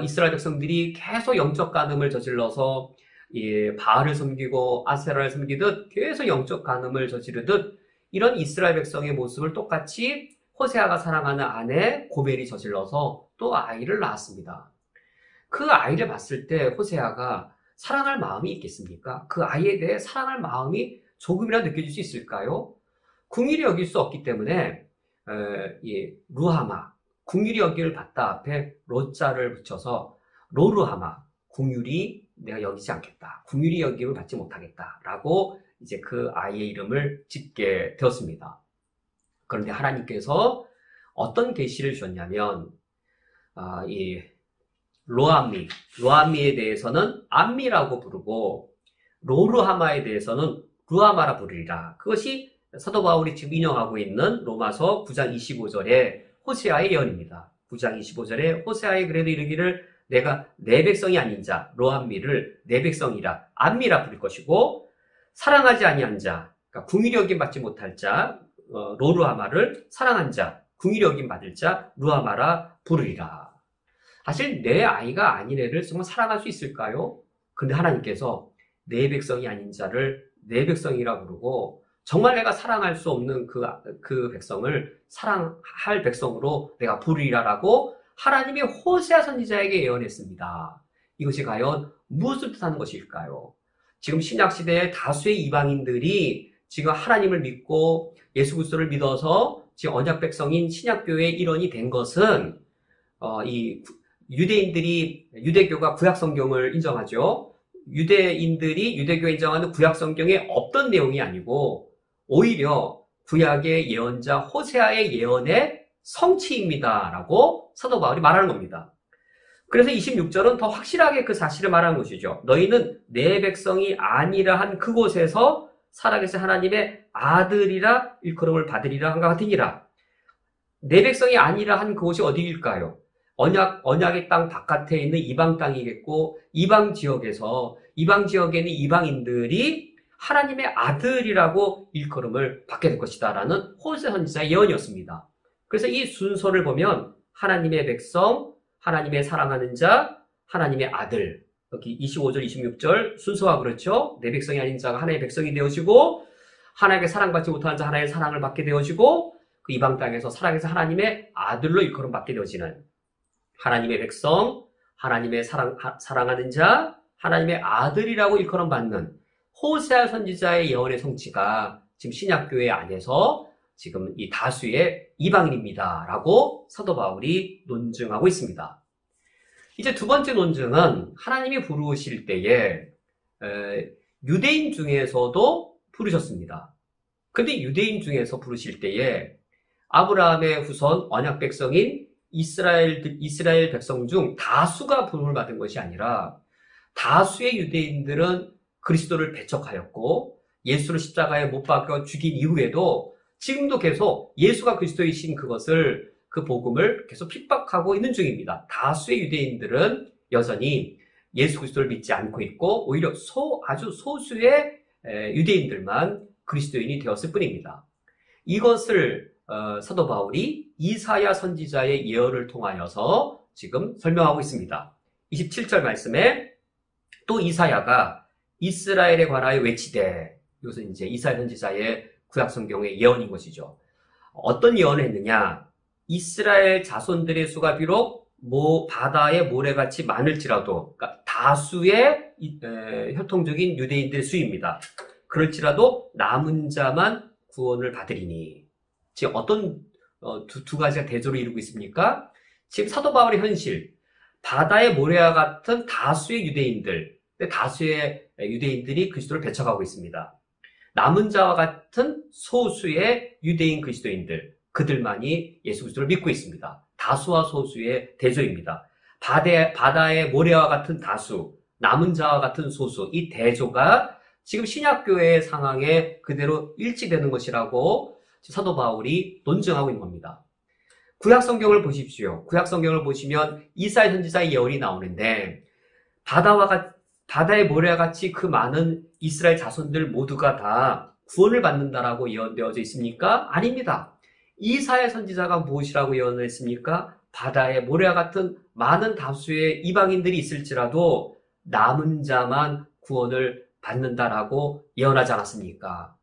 이스라엘 백성들이 계속 영적 간음을 저질러서 바알을 섬기고 아세라를 섬기듯 계속 영적 간음을 저지르듯 이런 이스라엘 백성의 모습을 똑같이 호세아가 사랑하는 아내 고멜이 저질러서 또 아이를 낳았습니다. 그 아이를 봤을 때 호세아가 사랑할 마음이 있겠습니까? 그 아이에 대해 사랑할 마음이 조금이라도 느껴질 수 있을까요? 궁일이 여길 수 없기 때문에 루하마, 궁일이 여기를 받다 앞에 로자를 붙여서 로루하마, 궁율이 내가 여기지 않겠다. 궁율이 여김을 받지 못하겠다라고 이제 그 아이의 이름을 짓게 되었습니다. 그런데 하나님께서 어떤 계시를 주셨냐면 이 로암미에 대해서는 암미라고 부르고 로루하마에 대해서는 루하마라 부르리라. 그것이 사도 바울이 지금 인용하고 있는 로마서 9장 25절의 호세아의 예언입니다. 9장 25절에 호세아의 그래도 이르기를 내가 내 백성이 아닌 자 로암미를 내 백성이라 암미라 부를 것이고 사랑하지 아니한 자, 그러니까 궁일이 여김 받지 못할 자 로루하마를 사랑한 자, 궁일이 여김 받을 자 루하마라 부르리라. 사실 내 아이가 아닌 애를 정말 사랑할 수 있을까요? 근데 하나님께서 내 백성이 아닌 자를 내 백성이라 부르고 정말 내가 사랑할 수 없는 그 백성을 사랑할 백성으로 내가 부르리라라고 하나님이 호세아 선지자에게 예언했습니다. 이것이 과연 무엇을 뜻하는 것일까요? 지금 신약시대에 다수의 이방인들이 지금 하나님을 믿고 예수 그리스도를 믿어서 지금 언약 백성인 신약교회의 일원이 된 것은 이 유대인들이 유대교가 구약성경을 인정하죠. 유대인들이 유대교에 인정하는 구약성경에 없던 내용이 아니고 오히려 구약의 예언자 호세아의 예언의 성취입니다라고 사도 바울이 말하는 겁니다. 그래서 26절은 더 확실하게 그 사실을 말하는 것이죠. 너희는 내 백성이 아니라 한 그곳에서 살아계신 하나님의 아들이라 일컬음을 받으리라 한것 같으니라. 내 백성이 아니라 한 그곳이 어디일까요? 언약의 땅 바깥에 있는 이방 땅이겠고, 이방 지역에는 이방인들이 하나님의 아들이라고 일컬음을 받게 될 것이다 라는 호세 선지자의 예언이었습니다. 그래서 이 순서를 보면 하나님의 백성, 하나님의 사랑하는 자, 하나님의 아들, 여기 25절, 26절 순서가 그렇죠. 내 백성이 아닌 자가 하나님의 백성이 되어지고, 하나님께 사랑받지 못하는 자 하나님의 사랑을 받게 되어지고, 그 이방 땅에서 살아계신 하나님의 아들로 일컬음 받게 되어지는 하나님의 백성, 하나님의 사랑하는 자, 하나님의 아들이라고 일컬음 받는 호세아 선지자의 예언의 성취가 지금 신약교회 안에서 지금 이 다수의 이방인입니다라고 사도 바울이 논증하고 있습니다. 이제 두 번째 논증은 하나님이 부르실 때에 유대인 중에서도 부르셨습니다. 근데 유대인 중에서 부르실 때에 아브라함의 후손 언약 백성인 이스라엘 백성 중 다수가 부름을 받은 것이 아니라 다수의 유대인들은 그리스도를 배척하였고 예수를 십자가에 못 박아 죽인 이후에도 지금도 계속 예수가 그리스도이신 그 복음을 계속 핍박하고 있는 중입니다. 다수의 유대인들은 여전히 예수 그리스도를 믿지 않고 있고 오히려 아주 소수의 유대인들만 그리스도인이 되었을 뿐입니다. 이것을 사도 바울이 이사야 선지자의 예언을 통하여서 지금 설명하고 있습니다. 27절 말씀에 또 이사야가 이스라엘에 관하여 외치되, 이것은 이제 이사야 선지자의 구약성경의 예언인 것이죠. 어떤 예언을 했느냐? 이스라엘 자손들의 수가 비록 바다의 모래같이 많을지라도, 그러니까 다수의 혈통적인 유대인들의 수입니다. 그럴지라도 남은 자만 구원을 받으리니. 지금 어떤 두 가지가 대조를 이루고 있습니까? 지금 사도 바울의 현실, 바다의 모래와 같은 다수의 유대인들이 그리스도를 배척하고 있습니다. 남은 자와 같은 소수의 유대인 그리스도인들, 그들만이 예수 그리스도를 믿고 있습니다. 다수와 소수의 대조입니다. 바다의 모래와 같은 다수, 남은 자와 같은 소수, 이 대조가 지금 신약교회의 상황에 그대로 일치되는 것이라고 사도 바울이 논증하고 있는 겁니다. 구약성경을 보십시오. 구약성경을 보시면 이사야 선지자의 예언이 나오는데 바다의 모래와 같이 그 많은 이스라엘 자손들 모두가 다 구원을 받는다라고 예언되어져 있습니까? 아닙니다. 이사야 선지자가 무엇이라고 예언을 했습니까? 바다의 모래와 같은 많은 다수의 이방인들이 있을지라도 남은 자만 구원을 받는다라고 예언하지 않았습니까?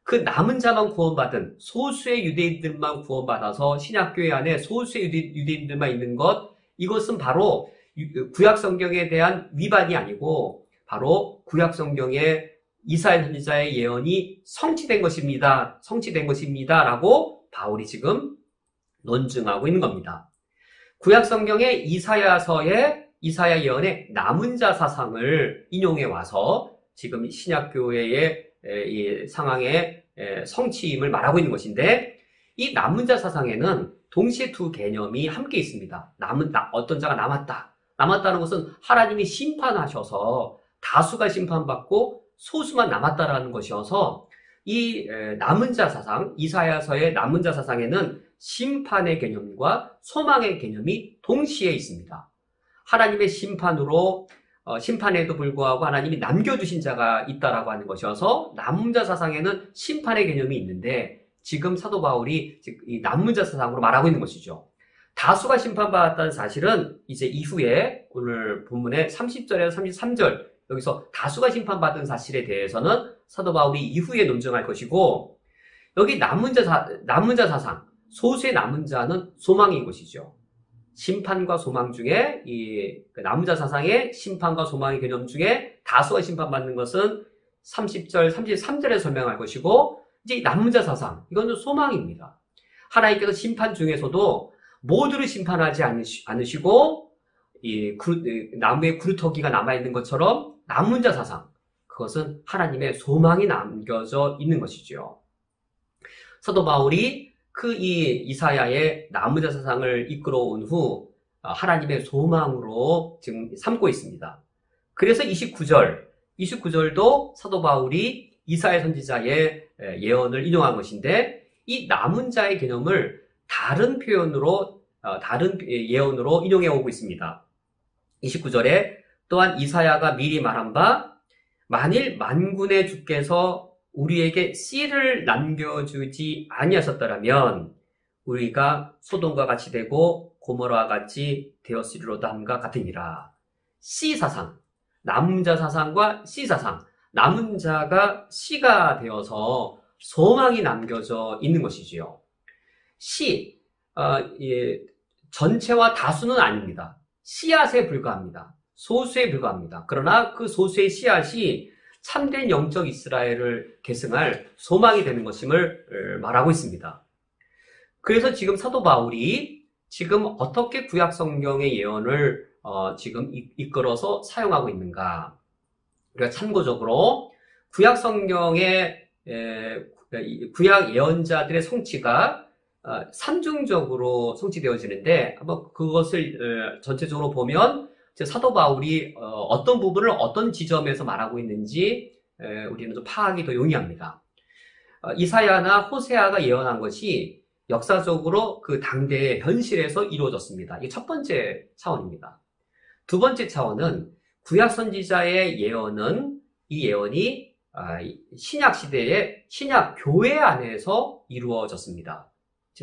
그 남은 자만 구원받은 소수의 유대인들만 구원받아서 신약교회 안에 소수의 유대인들만 있는 것, 이것은 바로 구약성경에 대한 위반이 아니고 바로 구약성경의 이사야 선지자의 예언이 성취된 것입니다라고 바울이 지금 논증하고 있는 겁니다. 구약성경의 이사야 예언의 남은 자 사상을 인용해 와서 지금 신약교회의 이 상황의 성취임을 말하고 있는 것인데, 이 남은 자 사상에는 동시에 두 개념이 함께 있습니다. 어떤 자가 남았다는 것은 하나님이 심판하셔서 다수가 심판받고 소수만 남았다라는 것이어서, 이 남은 자 사상, 이사야서의 남은 자 사상에는 심판의 개념과 소망의 개념이 동시에 있습니다. 하나님의 심판에도 불구하고 하나님이 남겨주신 자가 있다라고 하는 것이어서 남은 자 사상에는 심판의 개념이 있는데, 지금 사도 바울이 이 남은 자 사상으로 말하고 있는 것이죠. 다수가 심판받았다는 사실은 이제 이후에 오늘 본문의 30절에서 33절, 여기서 다수가 심판받은 사실에 대해서는 사도 바울이 이후에 논증할 것이고, 여기 남은 자 사상, 소수의 남은 자는 소망인 것이죠. 심판과 소망 중에 이 남은 자 사상의 심판과 소망의 개념 중에 다수가 심판받는 것은 30절, 33절에 설명할 것이고, 이제 남은 자 사상, 이건 소망입니다. 하나님께서 심판 중에서도 모두를 심판하지 않으시고 이 나무의 구루터기가 남아있는 것처럼 남은 자 사상, 그것은 하나님의 소망이 남겨져 있는 것이죠. 사도 바울이 이 이사야의 남은 자 사상을 이끌어온 후 하나님의 소망으로 지금 삼고 있습니다. 그래서 29절도 사도 바울이 이사야 선지자의 예언을 인용한 것인데, 이 남은 자의 개념을 다른 표현으로, 다른 예언으로 인용해 오고 있습니다. 29절에 또한 이사야가 미리 말한 바, 만일 만군의 주께서 우리에게 씨를 남겨주지 아니하셨더라면 우리가 소돔과 같이 되고 고모라와 같이 되었으리로다 함과 같으니라. 씨 사상, 남은 자 사상과 씨 사상, 남은 자가 씨가 되어서 소망이 남겨져 있는 것이지요. 씨, 전체와 다수는 아닙니다. 씨앗에 불과합니다. 소수에 불과합니다. 그러나 그 소수의 씨앗이 참된 영적 이스라엘을 계승할 소망이 되는 것임을 말하고 있습니다. 그래서 지금 사도 바울이 지금 어떻게 구약 성경의 예언을 지금 이끌어서 사용하고 있는가? 우리가 참고적으로 구약 성경의 구약 예언자들의 성취가 산중적으로 성취되어지는데, 한번 그것을 전체적으로 보면 사도 바울이 어떤 부분을 어떤 지점에서 말하고 있는지 우리는 좀 파악이 더 용이합니다. 이사야나 호세아가 예언한 것이 역사적으로 그 당대의 현실에서 이루어졌습니다. 이게 첫 번째 차원입니다. 두 번째 차원은 구약 선지자의 예언은, 이 예언이 신약 시대의 신약 교회 안에서 이루어졌습니다.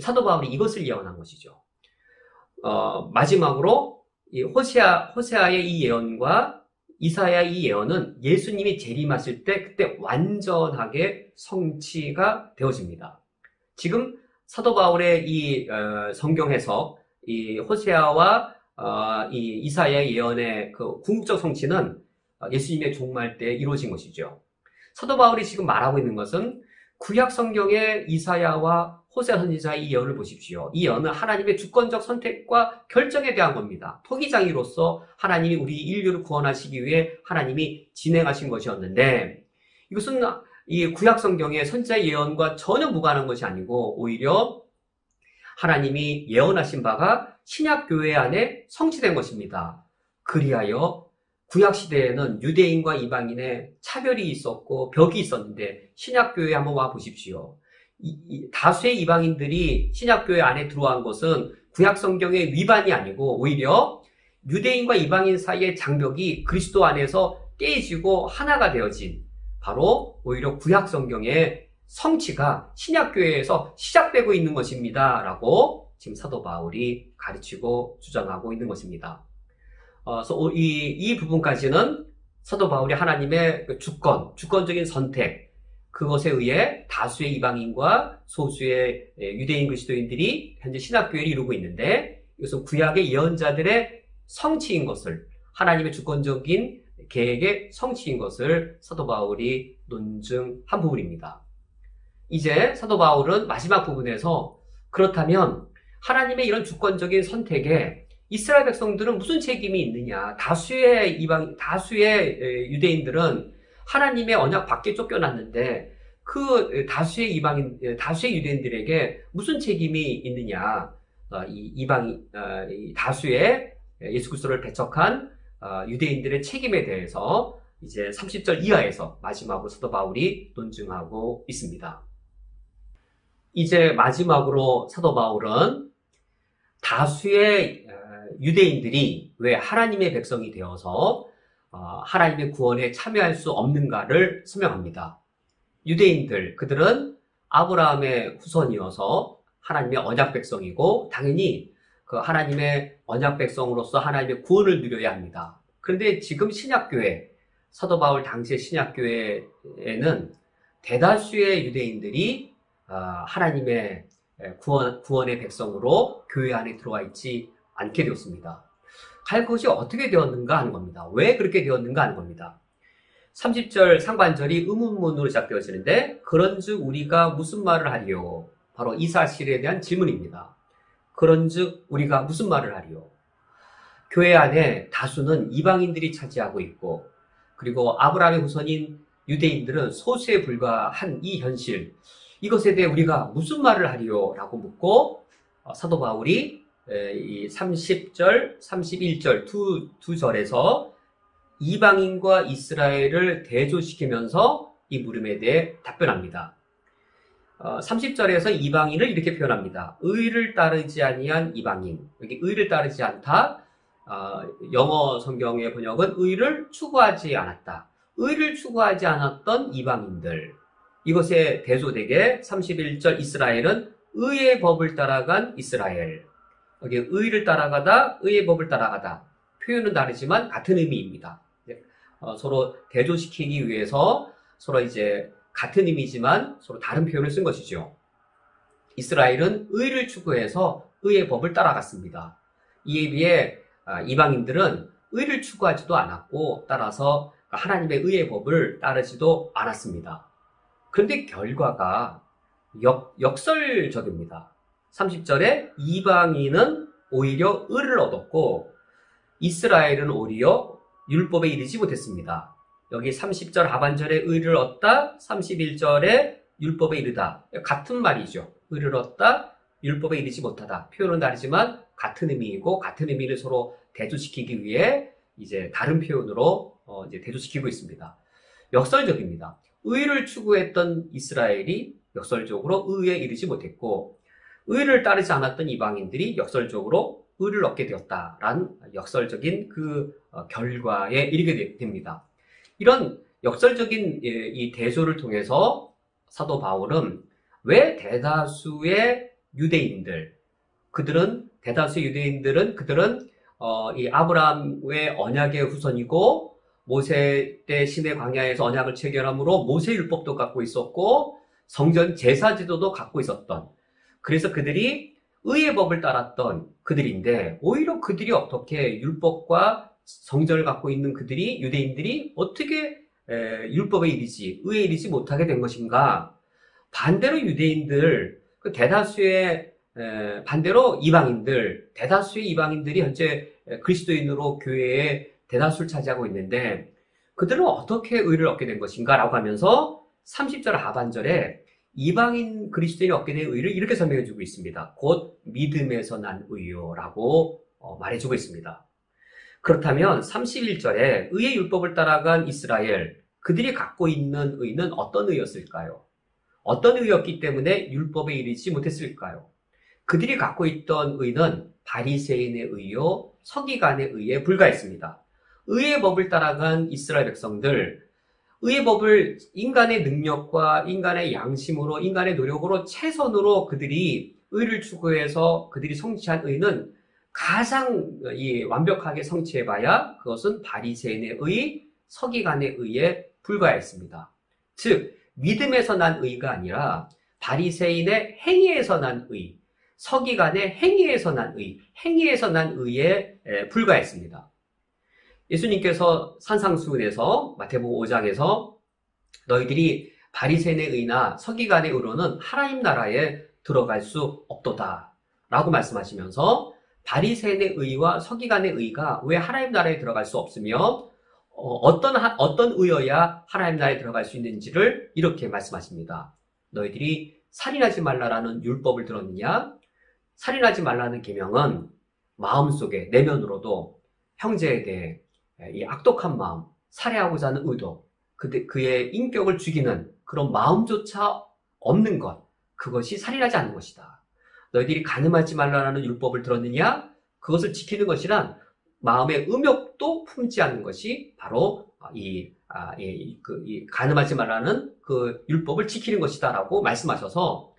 사도 바울이 이것을 예언한 것이죠. 마지막으로 이 호세아의 이 예언과 이사야의 이 예언은 예수님이 재림하실 때 그때 완전하게 성취가 되어집니다. 지금 사도 바울의 이 성경 해석, 이 호세아와 이 이사야의 예언의 그 궁극적 성취는 예수님의 종말 때 이루어진 것이죠. 사도 바울이 지금 말하고 있는 것은 구약 성경의 이사야와 호세아 선지자의 이 예언을 보십시오. 이 예언은 하나님의 주권적 선택과 결정에 대한 겁니다. 토기장이로서 하나님이 우리 인류를 구원하시기 위해 하나님이 진행하신 것이었는데, 이것은 이 구약 성경의 선지자의 예언과 전혀 무관한 것이 아니고 오히려 하나님이 예언하신 바가 신약 교회 안에 성취된 것입니다. 그리하여 구약 시대에는 유대인과 이방인의 차별이 있었고 벽이 있었는데, 신약 교회에 한번 와 보십시오. 다수의 이방인들이 신약 교회 안에 들어온 것은 구약 성경의 위반이 아니고 오히려 유대인과 이방인 사이의 장벽이 그리스도 안에서 깨지고 하나가 되어진, 바로 오히려 구약 성경의 성취가 신약 교회에서 시작되고 있는 것입니다. 라고 지금 사도 바울이 가르치고 주장하고 있는 것입니다. 그래서 이 부분까지는 사도 바울이 하나님의 주권적인 선택, 그것에 의해 다수의 이방인과 소수의 유대인 그리스도인들이 현재 신학교회를 이루고 있는데, 이것은 구약의 예언자들의 성취인 것을, 하나님의 주권적인 계획의 성취인 것을 사도 바울이 논증한 부분입니다. 이제 사도 바울은 마지막 부분에서 그렇다면 하나님의 이런 주권적인 선택에 이스라엘 백성들은 무슨 책임이 있느냐? 다수의 유대인들은 하나님의 언약 밖에 쫓겨났는데 그 다수의 유대인들에게 무슨 책임이 있느냐? 다수의 예수 그리스도를 배척한 유대인들의 책임에 대해서 이제 30절 이하에서 마지막으로 사도 바울이 논증하고 있습니다. 이제 마지막으로 사도 바울은 다수의 유대인들이 왜 하나님의 백성이 되어서 하나님의 구원에 참여할 수 없는가를 설명합니다. 유대인들, 그들은 아브라함의 후손이어서 하나님의 언약 백성이고 당연히 그 하나님의 언약 백성으로서 하나님의 구원을 누려야 합니다. 그런데 지금 신약교회, 사도 바울 당시의 신약교회에는 대다수의 유대인들이 하나님의 구원의 백성으로 교회 안에 들어와 있지 않게 되었습니다. 과연 그것이 어떻게 되었는가 하는 겁니다. 왜 그렇게 되었는가 하는 겁니다. 30절 상반절이 의문문으로 시작되어지는데 그런즉 우리가 무슨 말을 하리요? 바로 이 사실에 대한 질문입니다. 그런즉 우리가 무슨 말을 하리요? 교회 안에 다수는 이방인들이 차지하고 있고 그리고 아브라함의 후손인 유대인들은 소수에 불과한 이 현실, 이것에 대해 우리가 무슨 말을 하리요? 라고 묻고 사도 바울이 이 30절, 31절 두 절에서 이방인과 이스라엘을 대조시키면서 이 물음에 대해 답변합니다. 30절에서 이방인을 이렇게 표현합니다. 의를 따르지 아니한 이방인. 여기 의를 따르지 않다. 영어 성경의 번역은 의를 추구하지 않았다. 의를 추구하지 않았던 이방인들. 이것에 대조되게 31절 이스라엘은 의의 법을 따라간 이스라엘. 여기 의를 따라가다, 의의 법을 따라가다. 표현은 다르지만 같은 의미입니다. 서로 대조시키기 위해서 서로 이제 같은 의미지만 서로 다른 표현을 쓴 것이죠. 이스라엘은 의를 추구해서 의의 법을 따라갔습니다. 이에 비해 이방인들은 의를 추구하지도 않았고 따라서 하나님의 의의 법을 따르지도 않았습니다. 그런데 결과가 역설적입니다. 30절에 이방인은 오히려 의를 얻었고 이스라엘은 오히려 율법에 이르지 못했습니다. 여기 30절 하반절에 의를 얻다, 31절에 율법에 이르다. 같은 말이죠. 의를 얻다, 율법에 이르지 못하다. 표현은 다르지만 같은 의미이고 같은 의미를 서로 대조시키기 위해 이제 다른 표현으로 이제 대조시키고 있습니다. 역설적입니다. 의를 추구했던 이스라엘이 역설적으로 의에 이르지 못했고 의를 따르지 않았던 이방인들이 역설적으로 의를 얻게 되었다라는 역설적인 그 결과에 이르게 됩니다. 이런 역설적인 이 대조를 통해서 사도 바울은 왜 대다수의 유대인들은 이 아브라함의 언약의 후손이고 모세 때 시내 광야에서 언약을 체결함으로 모세 율법도 갖고 있었고 성전 제사 지도도 갖고 있었던, 그래서 그들이 의의 법을 따랐던 그들인데 오히려 그들이 어떻게 율법과 성전을 갖고 있는 그들이 유대인들이 어떻게 율법에 이르지 의에 이르지 못하게 된 것인가? 반대로 유대인들 반대로 대다수의 이방인들이 현재 그리스도인으로 교회에 대다수를 차지하고 있는데 그들은 어떻게 의를 얻게 된 것인가? 라고 하면서 30절 하반절에 이방인 그리스도인이 얻게 된 의를 이렇게 설명해주고 있습니다. 곧 믿음에서 난 의요라고 말해주고 있습니다. 그렇다면 31절에 의의 율법을 따라간 이스라엘, 그들이 갖고 있는 의는 어떤 의였을까요? 어떤 의였기 때문에 율법에 이르지 못했을까요? 그들이 갖고 있던 의는 바리새인의 의요, 서기관의 의에 불과했습니다. 의의 법을 따라간 이스라엘 백성들, 의의 법을 인간의 능력과 인간의 양심으로, 인간의 노력으로 최선으로 그들이 의를 추구해서 그들이 성취한 의는 가장 완벽하게 성취해봐야 그것은 바리새인의 의, 서기관의 의에 불과했습니다. 즉 믿음에서 난 의가 아니라 바리새인의 행위에서 난 의, 서기관의 행위에서 난 의, 행위에서 난 의에 불과했습니다. 예수님께서 산상수훈에서 마태복음 5장에서 너희들이 바리새인의 의나 서기관의 의로는 하나님 나라에 들어갈 수 없도다 라고 말씀하시면서 바리새인의 의와 서기관의 의가 왜 하나님 나라에 들어갈 수 없으며 어떤 의여야 하나님 나라에 들어갈 수 있는지를 이렇게 말씀하십니다. 너희들이 살인하지 말라라는 율법을 들었느냐? 살인하지 말라는 계명은 마음속에 내면으로도 형제에 대해 이 악독한 마음, 살해하고자 하는 의도, 그의 인격을 죽이는 그런 마음조차 없는 것, 그것이 살인하지 않는 것이다. 너희들이 간음하지 말라는 율법을 들었느냐? 그것을 지키는 것이란 마음의 음욕도 품지 않는 것이 바로 이 간음하지 말라는 그 율법을 지키는 것이다라고 말씀하셔서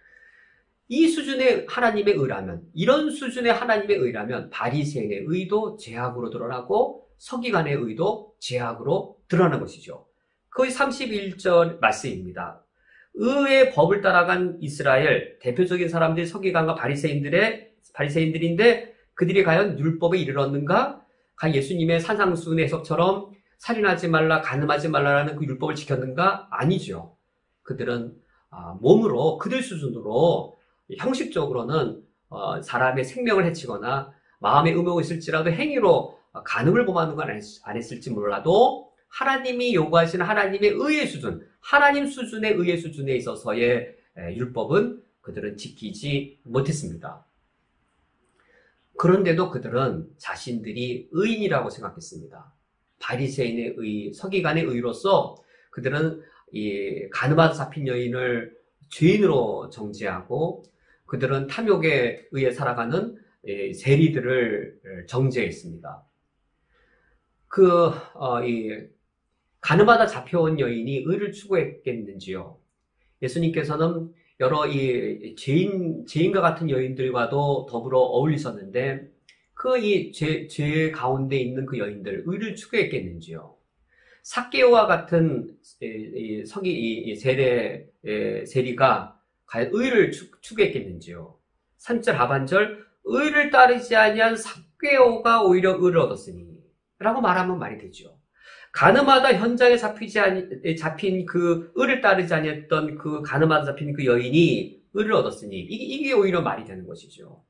이 수준의 하나님의 의라면, 이런 수준의 하나님의 의라면 바리새인의 의도 죄악으로 드러나고 서기관의 의도 죄악으로 드러나는 것이죠. 거의 31절 말씀입니다. 의의 법을 따라간 이스라엘 대표적인 사람들이 서기관과 바리새인들인데 그들이 과연 율법에 이르렀는가? 과연 예수님의 산상수훈 해석처럼 살인하지 말라, 간음하지 말라라는 그 율법을 지켰는가? 아니죠. 그들은 몸으로, 그들 수준으로 형식적으로는 사람의 생명을 해치거나 마음에 음욕이 있을지라도 행위로 간음을 범하는 건 안 했을지 몰라도 하나님이 요구하시는 하나님의 의의 수준, 하나님 수준의 의의 수준에 있어서의 율법은 그들은 지키지 못했습니다. 그런데도 그들은 자신들이 의인이라고 생각했습니다. 바리새인의 의, 서기관의 의로서 그들은 이 간음하다 잡힌 여인을 죄인으로 정죄하고 그들은 탐욕에 의해 살아가는 세리들을 정죄했습니다. 간음하다 잡혀온 여인이 의를 추구했겠는지요? 예수님께서는 여러 이 죄인과 같은 여인들과도 더불어 어울리셨는데 죄 가운데 있는 그 여인들, 의를 추구했겠는지요? 삭개오와 같은 세리가 과연 의를 추구했겠는지요? 3절 하반절, 의를 따르지 아니한 삭개오가 오히려 의를 얻었으니 라고 말하면 말이 되죠. 간음하다 현장에 잡힌 그 의를 따르지 아니했던 그 간음하다 잡힌 그 여인이 의를 얻었으니 이게 오히려 말이 되는 것이죠.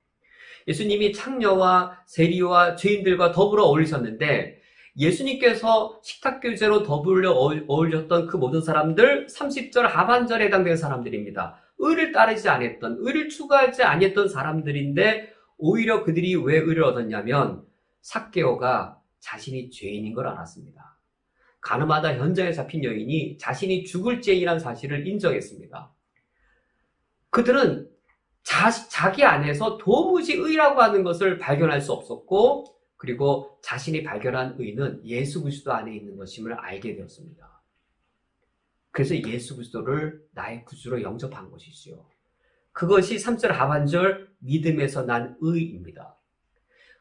예수님이 창녀와 세리와 죄인들과 더불어 어울리셨는데 예수님께서 식탁교제로 더불어 어울렸던 그 모든 사람들 30절 하반절에 해당되는 사람들입니다. 의를 따르지 않았던, 의를 추구하지 않았던 사람들인데 오히려 그들이 왜 의를 얻었냐면 삭개오가 자신이 죄인인 걸 알았습니다. 간음하다 현장에 잡힌 여인이 자신이 죽을 죄인이라는 사실을 인정했습니다. 그들은 자기 안에서 도무지 의라고 하는 것을 발견할 수 없었고 그리고 자신이 발견한 의는 예수 그리스도 안에 있는 것임을 알게 되었습니다. 그래서 예수 그리스도를 나의 구주로 영접한 것이지요. 그것이 3절 하반절 믿음에서 난 의입니다.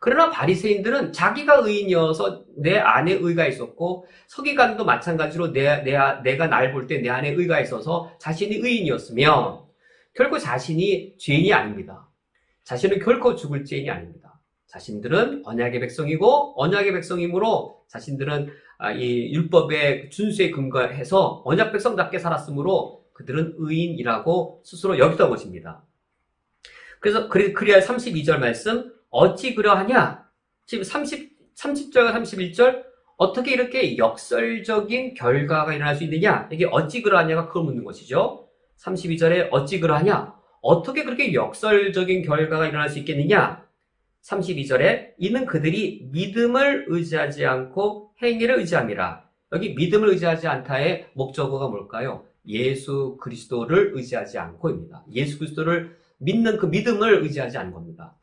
그러나 바리새인들은 자기가 의인이어서 내 안에 의가 있었고 서기관도 마찬가지로 내가 날 볼 때 내 안에 의가 있어서 자신이 의인이었으며 결코 자신이 죄인이 아닙니다. 자신은 결코 죽을 죄인이 아닙니다. 자신들은 언약의 백성이고 언약의 백성이므로 자신들은 이 율법의 준수에 근거해서 언약 백성답게 살았으므로 그들은 의인이라고 스스로 여기던 것입니다. 그래야 32절 말씀 어찌 그러하냐? 지금 30절과 31절 어떻게 이렇게 역설적인 결과가 일어날 수 있느냐? 이게 어찌 그러하냐가 그걸 묻는 것이죠. 32절에 어찌 그러하냐? 어떻게 그렇게 역설적인 결과가 일어날 수 있겠느냐? 32절에 이는 그들이 믿음을 의지하지 않고 행위를 의지함이라. 여기 믿음을 의지하지 않다의 목적어가 뭘까요? 예수 그리스도를 의지하지 않고입니다. 예수 그리스도를 믿는 그 믿음을 의지하지 않은 겁니다.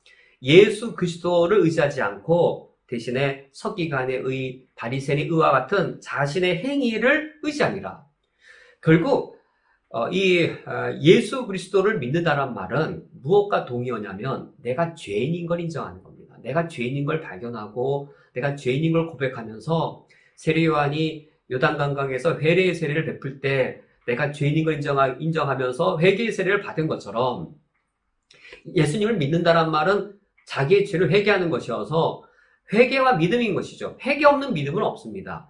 예수 그리스도를 의지하지 않고 대신에 서기관의 의, 바리새인의 의와 같은 자신의 행위를 의지함이라. 결국 예수 그리스도를 믿는다란 말은 무엇과 동의어냐면 내가 죄인인 걸 인정하는 겁니다. 내가 죄인인 걸 발견하고 내가 죄인인 걸 고백하면서 세례 요한이 요단강강에서 회개의 세례를 베풀 때 내가 죄인인 걸 인정하면서 회개의 세례를 받은 것처럼 예수님을 믿는다란 말은 자기의 죄를 회개하는 것이어서 회개와 믿음인 것이죠. 회개 없는 믿음은 없습니다.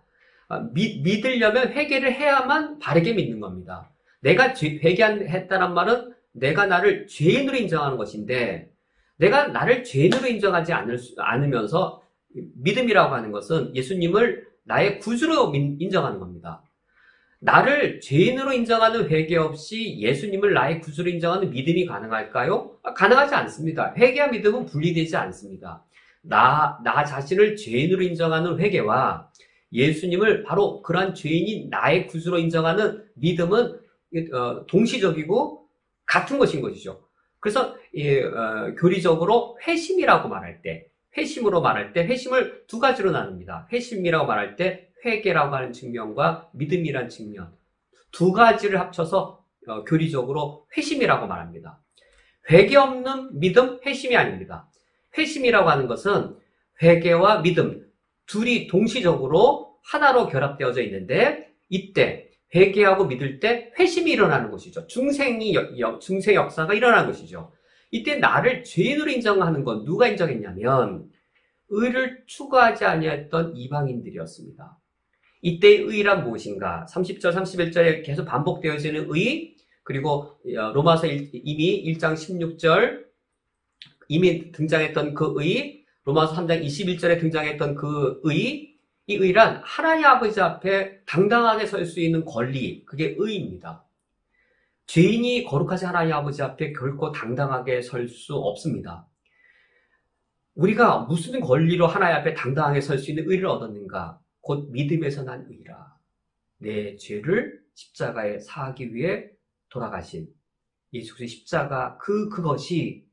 믿으려면 회개를 해야만 바르게 믿는 겁니다. 내가 회개했다는 말은 내가 나를 죄인으로 인정하는 것인데 내가 나를 죄인으로 인정하지 않으면서 믿음이라고 하는 것은 예수님을 나의 구주로 인정하는 겁니다. 나를 죄인으로 인정하는 회개 없이 예수님을 나의 구주로 인정하는 믿음이 가능할까요? 가능하지 않습니다. 회개와 믿음은 분리되지 않습니다. 나 자신을 죄인으로 인정하는 회개와 예수님을 바로 그러한 죄인이 나의 구주로 인정하는 믿음은 동시적이고 같은 것인 것이죠. 그래서 교리적으로 회심이라고 말할 때, 회심으로 말할 때 회심을 두 가지로 나눕니다. 회심이라고 말할 때 회개라고 하는 측면과 믿음이라는 측면 두 가지를 합쳐서 교리적으로 회심이라고 말합니다. 회개 없는 믿음, 회심이 아닙니다. 회심이라고 하는 것은 회개와 믿음 둘이 동시적으로 하나로 결합되어져 있는데 이때 회개하고 믿을 때 회심이 일어나는 것이죠. 중생 역사가 일어나는 것이죠. 이때 나를 죄인으로 인정하는 건 누가 인정했냐면 의를 추구하지 아니했던 이방인들이었습니다. 이때의 의란 무엇인가? 30절, 31절에 계속 반복되어지는 의, 그리고 로마서 이미 1장 16절 이미 등장했던 그 의, 로마서 3장 21절에 등장했던 그 의, 이 의란 하나님 아버지 앞에 당당하게 설 수 있는 권리, 그게 의입니다. 죄인이 거룩하신 하나님 아버지 앞에 결코 당당하게 설 수 없습니다. 우리가 무슨 권리로 하나님 앞에 당당하게 설 수 있는 의를 얻었는가? 곧 믿음에서 난 의라. 내 죄를 십자가에 사하기 위해 돌아가신 예수 그리스도의 십자가 그것이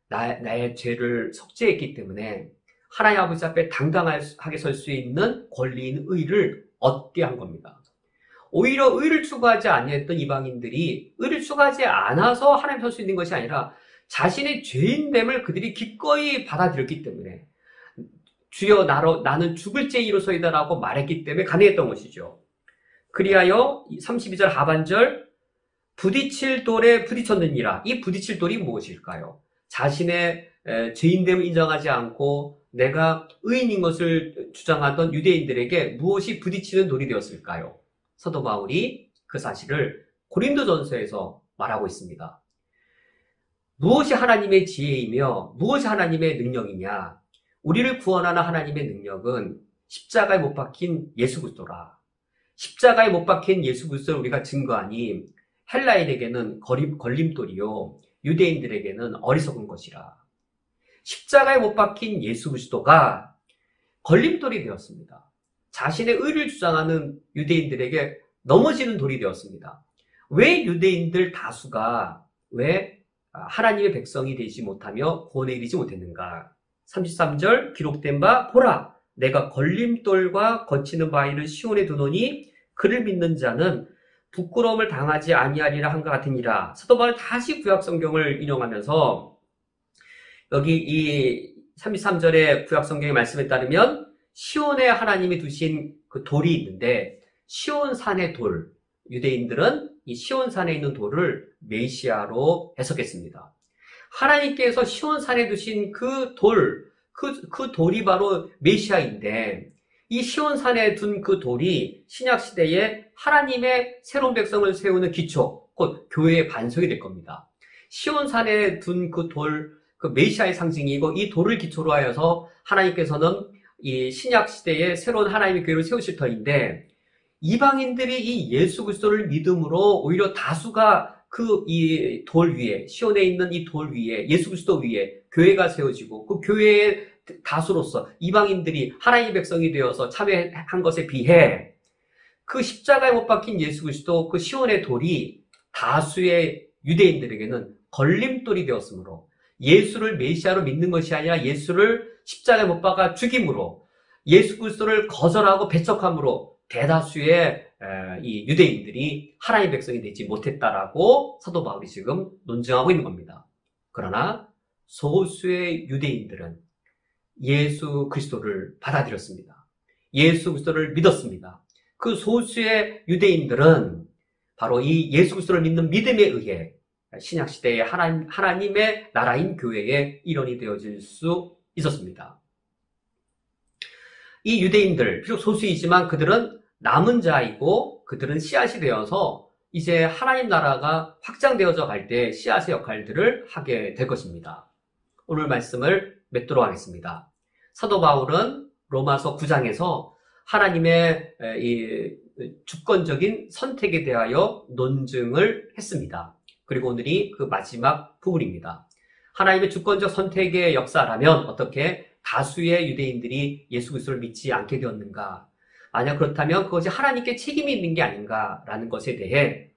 나의 죄를 속죄했기 때문에 하나님 아버지 앞에 당당하게 설 수 있는 권리인 의를 얻게 한 겁니다. 오히려 의를 추구하지 아니했던 이방인들이 의를 추구하지 않아서 하나님 설 수 있는 것이 아니라 자신의 죄인됨을 그들이 기꺼이 받아들였기 때문에 주여 나는 죽을 죄인으로서이다라고 말했기 때문에 가능했던 것이죠. 그리하여 32절 하반절 부딪힐 돌에 부딪혔느니라. 이 부딪힐 돌이 무엇일까요? 자신의 죄인됨을 인정하지 않고 내가 의인인 것을 주장하던 유대인들에게 무엇이 부딪히는 돌이 되었을까요? 사도 바울이 그 사실을 고린도전서에서 말하고 있습니다. 무엇이 하나님의 지혜이며 무엇이 하나님의 능력이냐? 우리를 구원하는 하나님의 능력은 십자가에 못 박힌 예수 그리스도라. 십자가에 못 박힌 예수 그리스도를 우리가 증거하니 헬라인에게는 걸림돌이요 유대인들에게는 어리석은 것이라. 십자가에 못 박힌 예수 그리스도가 걸림돌이 되었습니다. 자신의 의를 주장하는 유대인들에게 넘어지는 돌이 되었습니다. 왜 유대인들 다수가 왜 하나님의 백성이 되지 못하며 구원에 이르지 못했는가? 33절 기록된 바 보라 내가 걸림돌과 거치는 바위를 시온에 두노니 그를 믿는 자는 부끄러움을 당하지 아니하리라 한 것 같으니라. 사도 바울은 다시 구약 성경을 인용하면서 여기 이 33절의 구약 성경의 말씀에 따르면 시온에 하나님이 두신 그 돌이 있는데 시온산의 돌, 유대인들은 이 시온산에 있는 돌을 메시아로 해석했습니다. 하나님께서 시온산에 두신 그 돌, 그 돌이 바로 메시아인데 이 시온산에 둔 그 돌이 신약시대에 하나님의 새로운 백성을 세우는 기초, 곧 교회의 반석이 될 겁니다. 시온산에 둔 그 돌, 그 메시아의 상징이고 이 돌을 기초로 하여서 하나님께서는 이 신약시대에 새로운 하나님의 교회를 세우실 터인데 이방인들이 이 예수 그리스도를 믿음으로 오히려 다수가 그 이 돌 위에, 시온에 있는 이 돌 위에, 예수 그리스도 위에 교회가 세워지고 그 교회의 다수로서 이방인들이 하나님의 백성이 되어서 참여한 것에 비해 그 십자가에 못 박힌 예수 그리스도 그 시온의 돌이 다수의 유대인들에게는 걸림돌이 되었으므로 예수를 메시아로 믿는 것이 아니라 예수를 십자가에 못 박아 죽임으로 예수 그리스도를 거절하고 배척함으로 대다수의 이 유대인들이 하나님의 백성이 되지 못했다라고 사도 바울이 지금 논증하고 있는 겁니다. 그러나 소수의 유대인들은 예수 그리스도를 받아들였습니다. 예수 그리스도를 믿었습니다. 그 소수의 유대인들은 바로 이 예수 그리스도를 믿는 믿음에 의해 신약시대의 하나님의 나라인 교회의 일원이 되어질 수 있었습니다. 이 유대인들, 비록 소수이지만 그들은 남은 자이고 그들은 씨앗이 되어서 이제 하나님 나라가 확장되어져 갈 때 씨앗의 역할들을 하게 될 것입니다. 오늘 말씀을 맺도록 하겠습니다. 사도 바울은 로마서 9장에서 하나님의 이 주권적인 선택에 대하여 논증을 했습니다. 그리고 오늘이 그 마지막 부분입니다. 하나님의 주권적 선택의 역사라면 어떻게 다수의 유대인들이 예수 그리스도를 믿지 않게 되었는가? 만약 그렇다면 그것이 하나님께 책임이 있는 게 아닌가라는 것에 대해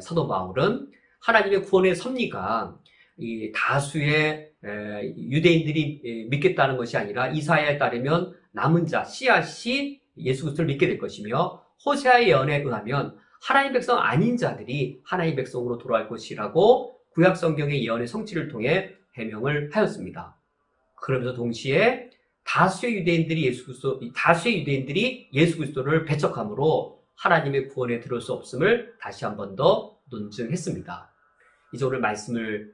사도 바울은 하나님의 구원의 섭리가 이 다수의 유대인들이 믿겠다는 것이 아니라 이사야에 따르면 남은 자, 씨앗이 예수 그리스도를 믿게 될 것이며 호세아의 예언에 의하면 하나님 백성 아닌 자들이 하나님 백성으로 돌아갈 것이라고 구약 성경의 예언의 성취를 통해 해명을 하였습니다. 그러면서 동시에 다수의 유대인들이 예수 그리스도를 배척함으로 하나님의 구원에 들을 수 없음을 다시 한 번 더 논증했습니다. 이제 오늘 말씀을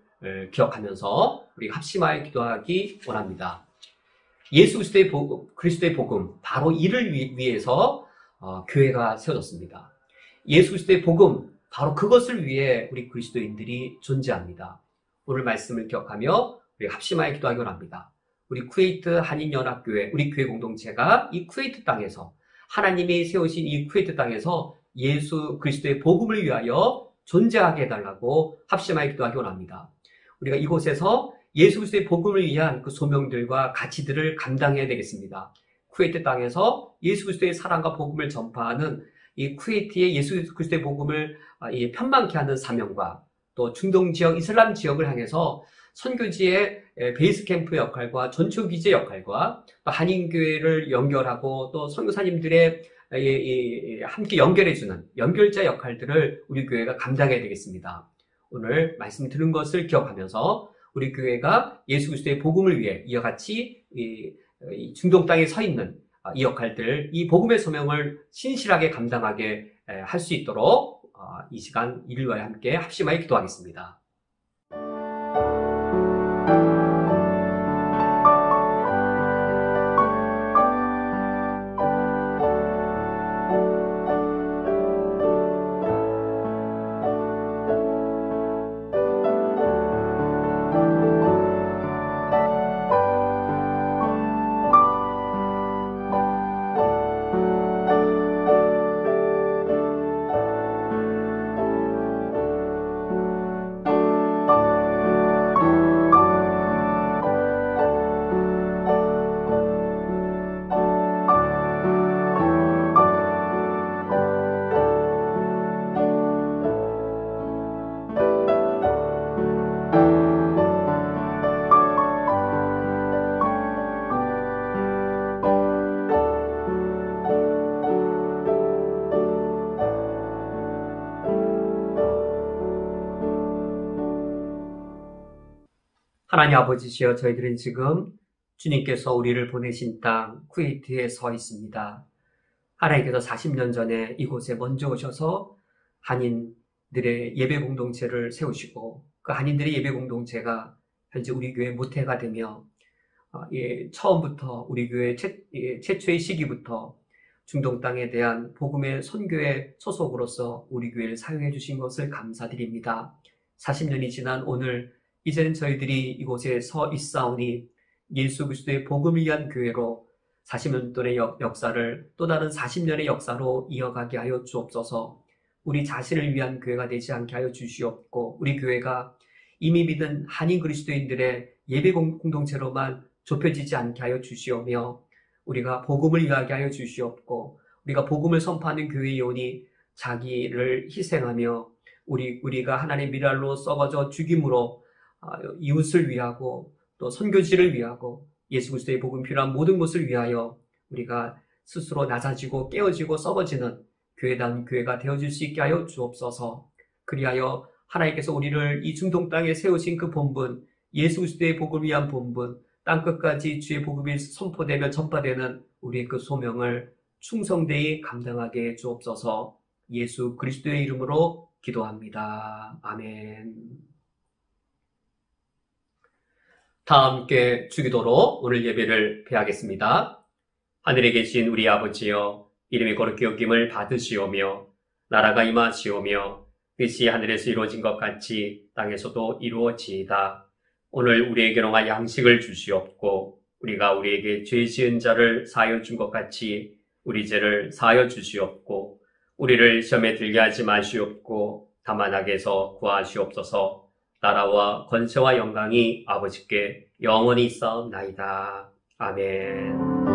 기억하면서 우리 합심하여 기도하기 원합니다. 예수 그리스도의 복음, 바로 이를 위해서 교회가 세워졌습니다. 예수 그리스도의 복음, 바로 그것을 위해 우리 그리스도인들이 존재합니다. 오늘 말씀을 기억하며 우리 합심하여 기도하기 원합니다. 우리 쿠웨이트 한인연합교회, 우리 교회 공동체가 이 쿠웨이트 땅에서, 하나님이 세우신 이 쿠웨이트 땅에서 예수 그리스도의 복음을 위하여 존재하게 해달라고 합심하여 기도하기 원합니다. 우리가 이곳에서 예수 그리스도의 복음을 위한 그 소명들과 가치들을 감당해야 되겠습니다. 쿠웨이트 땅에서 예수 그리스도의 사랑과 복음을 전파하는 이 쿠웨이트의 예수 그리스도의 복음을 편만케 하는 사명과 또 중동 지역, 이슬람 지역을 향해서 선교지의 베이스 캠프 역할과 전초기지의 역할과 또 한인교회를 연결하고 또 선교사님들의 함께 연결해주는 연결자 역할들을 우리 교회가 감당해야 되겠습니다. 오늘 말씀 들은 것을 기억하면서 우리 교회가 예수 그리스도의 복음을 위해 이와 같이 이 중동 땅에 서 있는 이 역할들, 이 복음의 소명을 신실하게 감당하게 할 수 있도록 이 시간 이를 위하여 함께 합심하여 기도하겠습니다. 하나님 아버지시여, 저희들은 지금 주님께서 우리를 보내신 땅 쿠웨이트에 서 있습니다. 하나님께서 40년 전에 이곳에 먼저 오셔서 한인들의 예배 공동체를 세우시고 그 한인들의 예배 공동체가 현재 우리 교회 모태가 되며 처음부터 우리 교회 최초의 시기부터 중동 땅에 대한 복음의 선교의 소속으로서 우리 교회를 사용해 주신 것을 감사드립니다. 40년이 지난 오늘 이제는 저희들이 이곳에 서 있사오니 예수 그리스도의 복음을 위한 교회로 40년 동안의 역사를 또 다른 40년의 역사로 이어가게 하여 주옵소서. 우리 자신을 위한 교회가 되지 않게 하여 주시옵고 우리 교회가 이미 믿은 한인 그리스도인들의 예배 공동체로만 좁혀지지 않게 하여 주시오며 우리가 복음을 이해하게 하여 주시옵고 우리가 복음을 선포하는 교회이오니 자기를 희생하며 우리가 하나님의 미랄로 썩어져 죽임으로 이웃을 위하고 또 선교지를 위하고 예수 그리스도의 복음 필요한 모든 것을 위하여 우리가 스스로 낮아지고 깨어지고 썩어지는 교회다운 교회가 되어질 수 있게 하여 주옵소서. 그리하여 하나님께서 우리를 이 중동 땅에 세우신 그 본분, 예수 그리스도의 복음을 위한 본분, 땅끝까지 주의 복음이 선포되며 전파되는 우리의 그 소명을 충성되이 감당하게 해 주옵소서. 예수 그리스도의 이름으로 기도합니다. 아멘. 다 함께 주기도로 오늘 예배를 폐하겠습니다. 하늘에 계신 우리 아버지여, 이름이 거룩히 여김을 받으시오며 나라가 임하시오며 뜻이 하늘에서 이루어진 것 같이 땅에서도 이루어지이다. 오늘 우리에게 농한 양식을 주시옵고 우리가 우리에게 죄 지은 자를 사하여 준 것 같이 우리 죄를 사하여 주시옵고 우리를 시험에 들게 하지 마시옵고 다만 악에서 구하시옵소서. 나라와 권세와 영광이 아버지께 영원히 있사옵나이다. 아멘.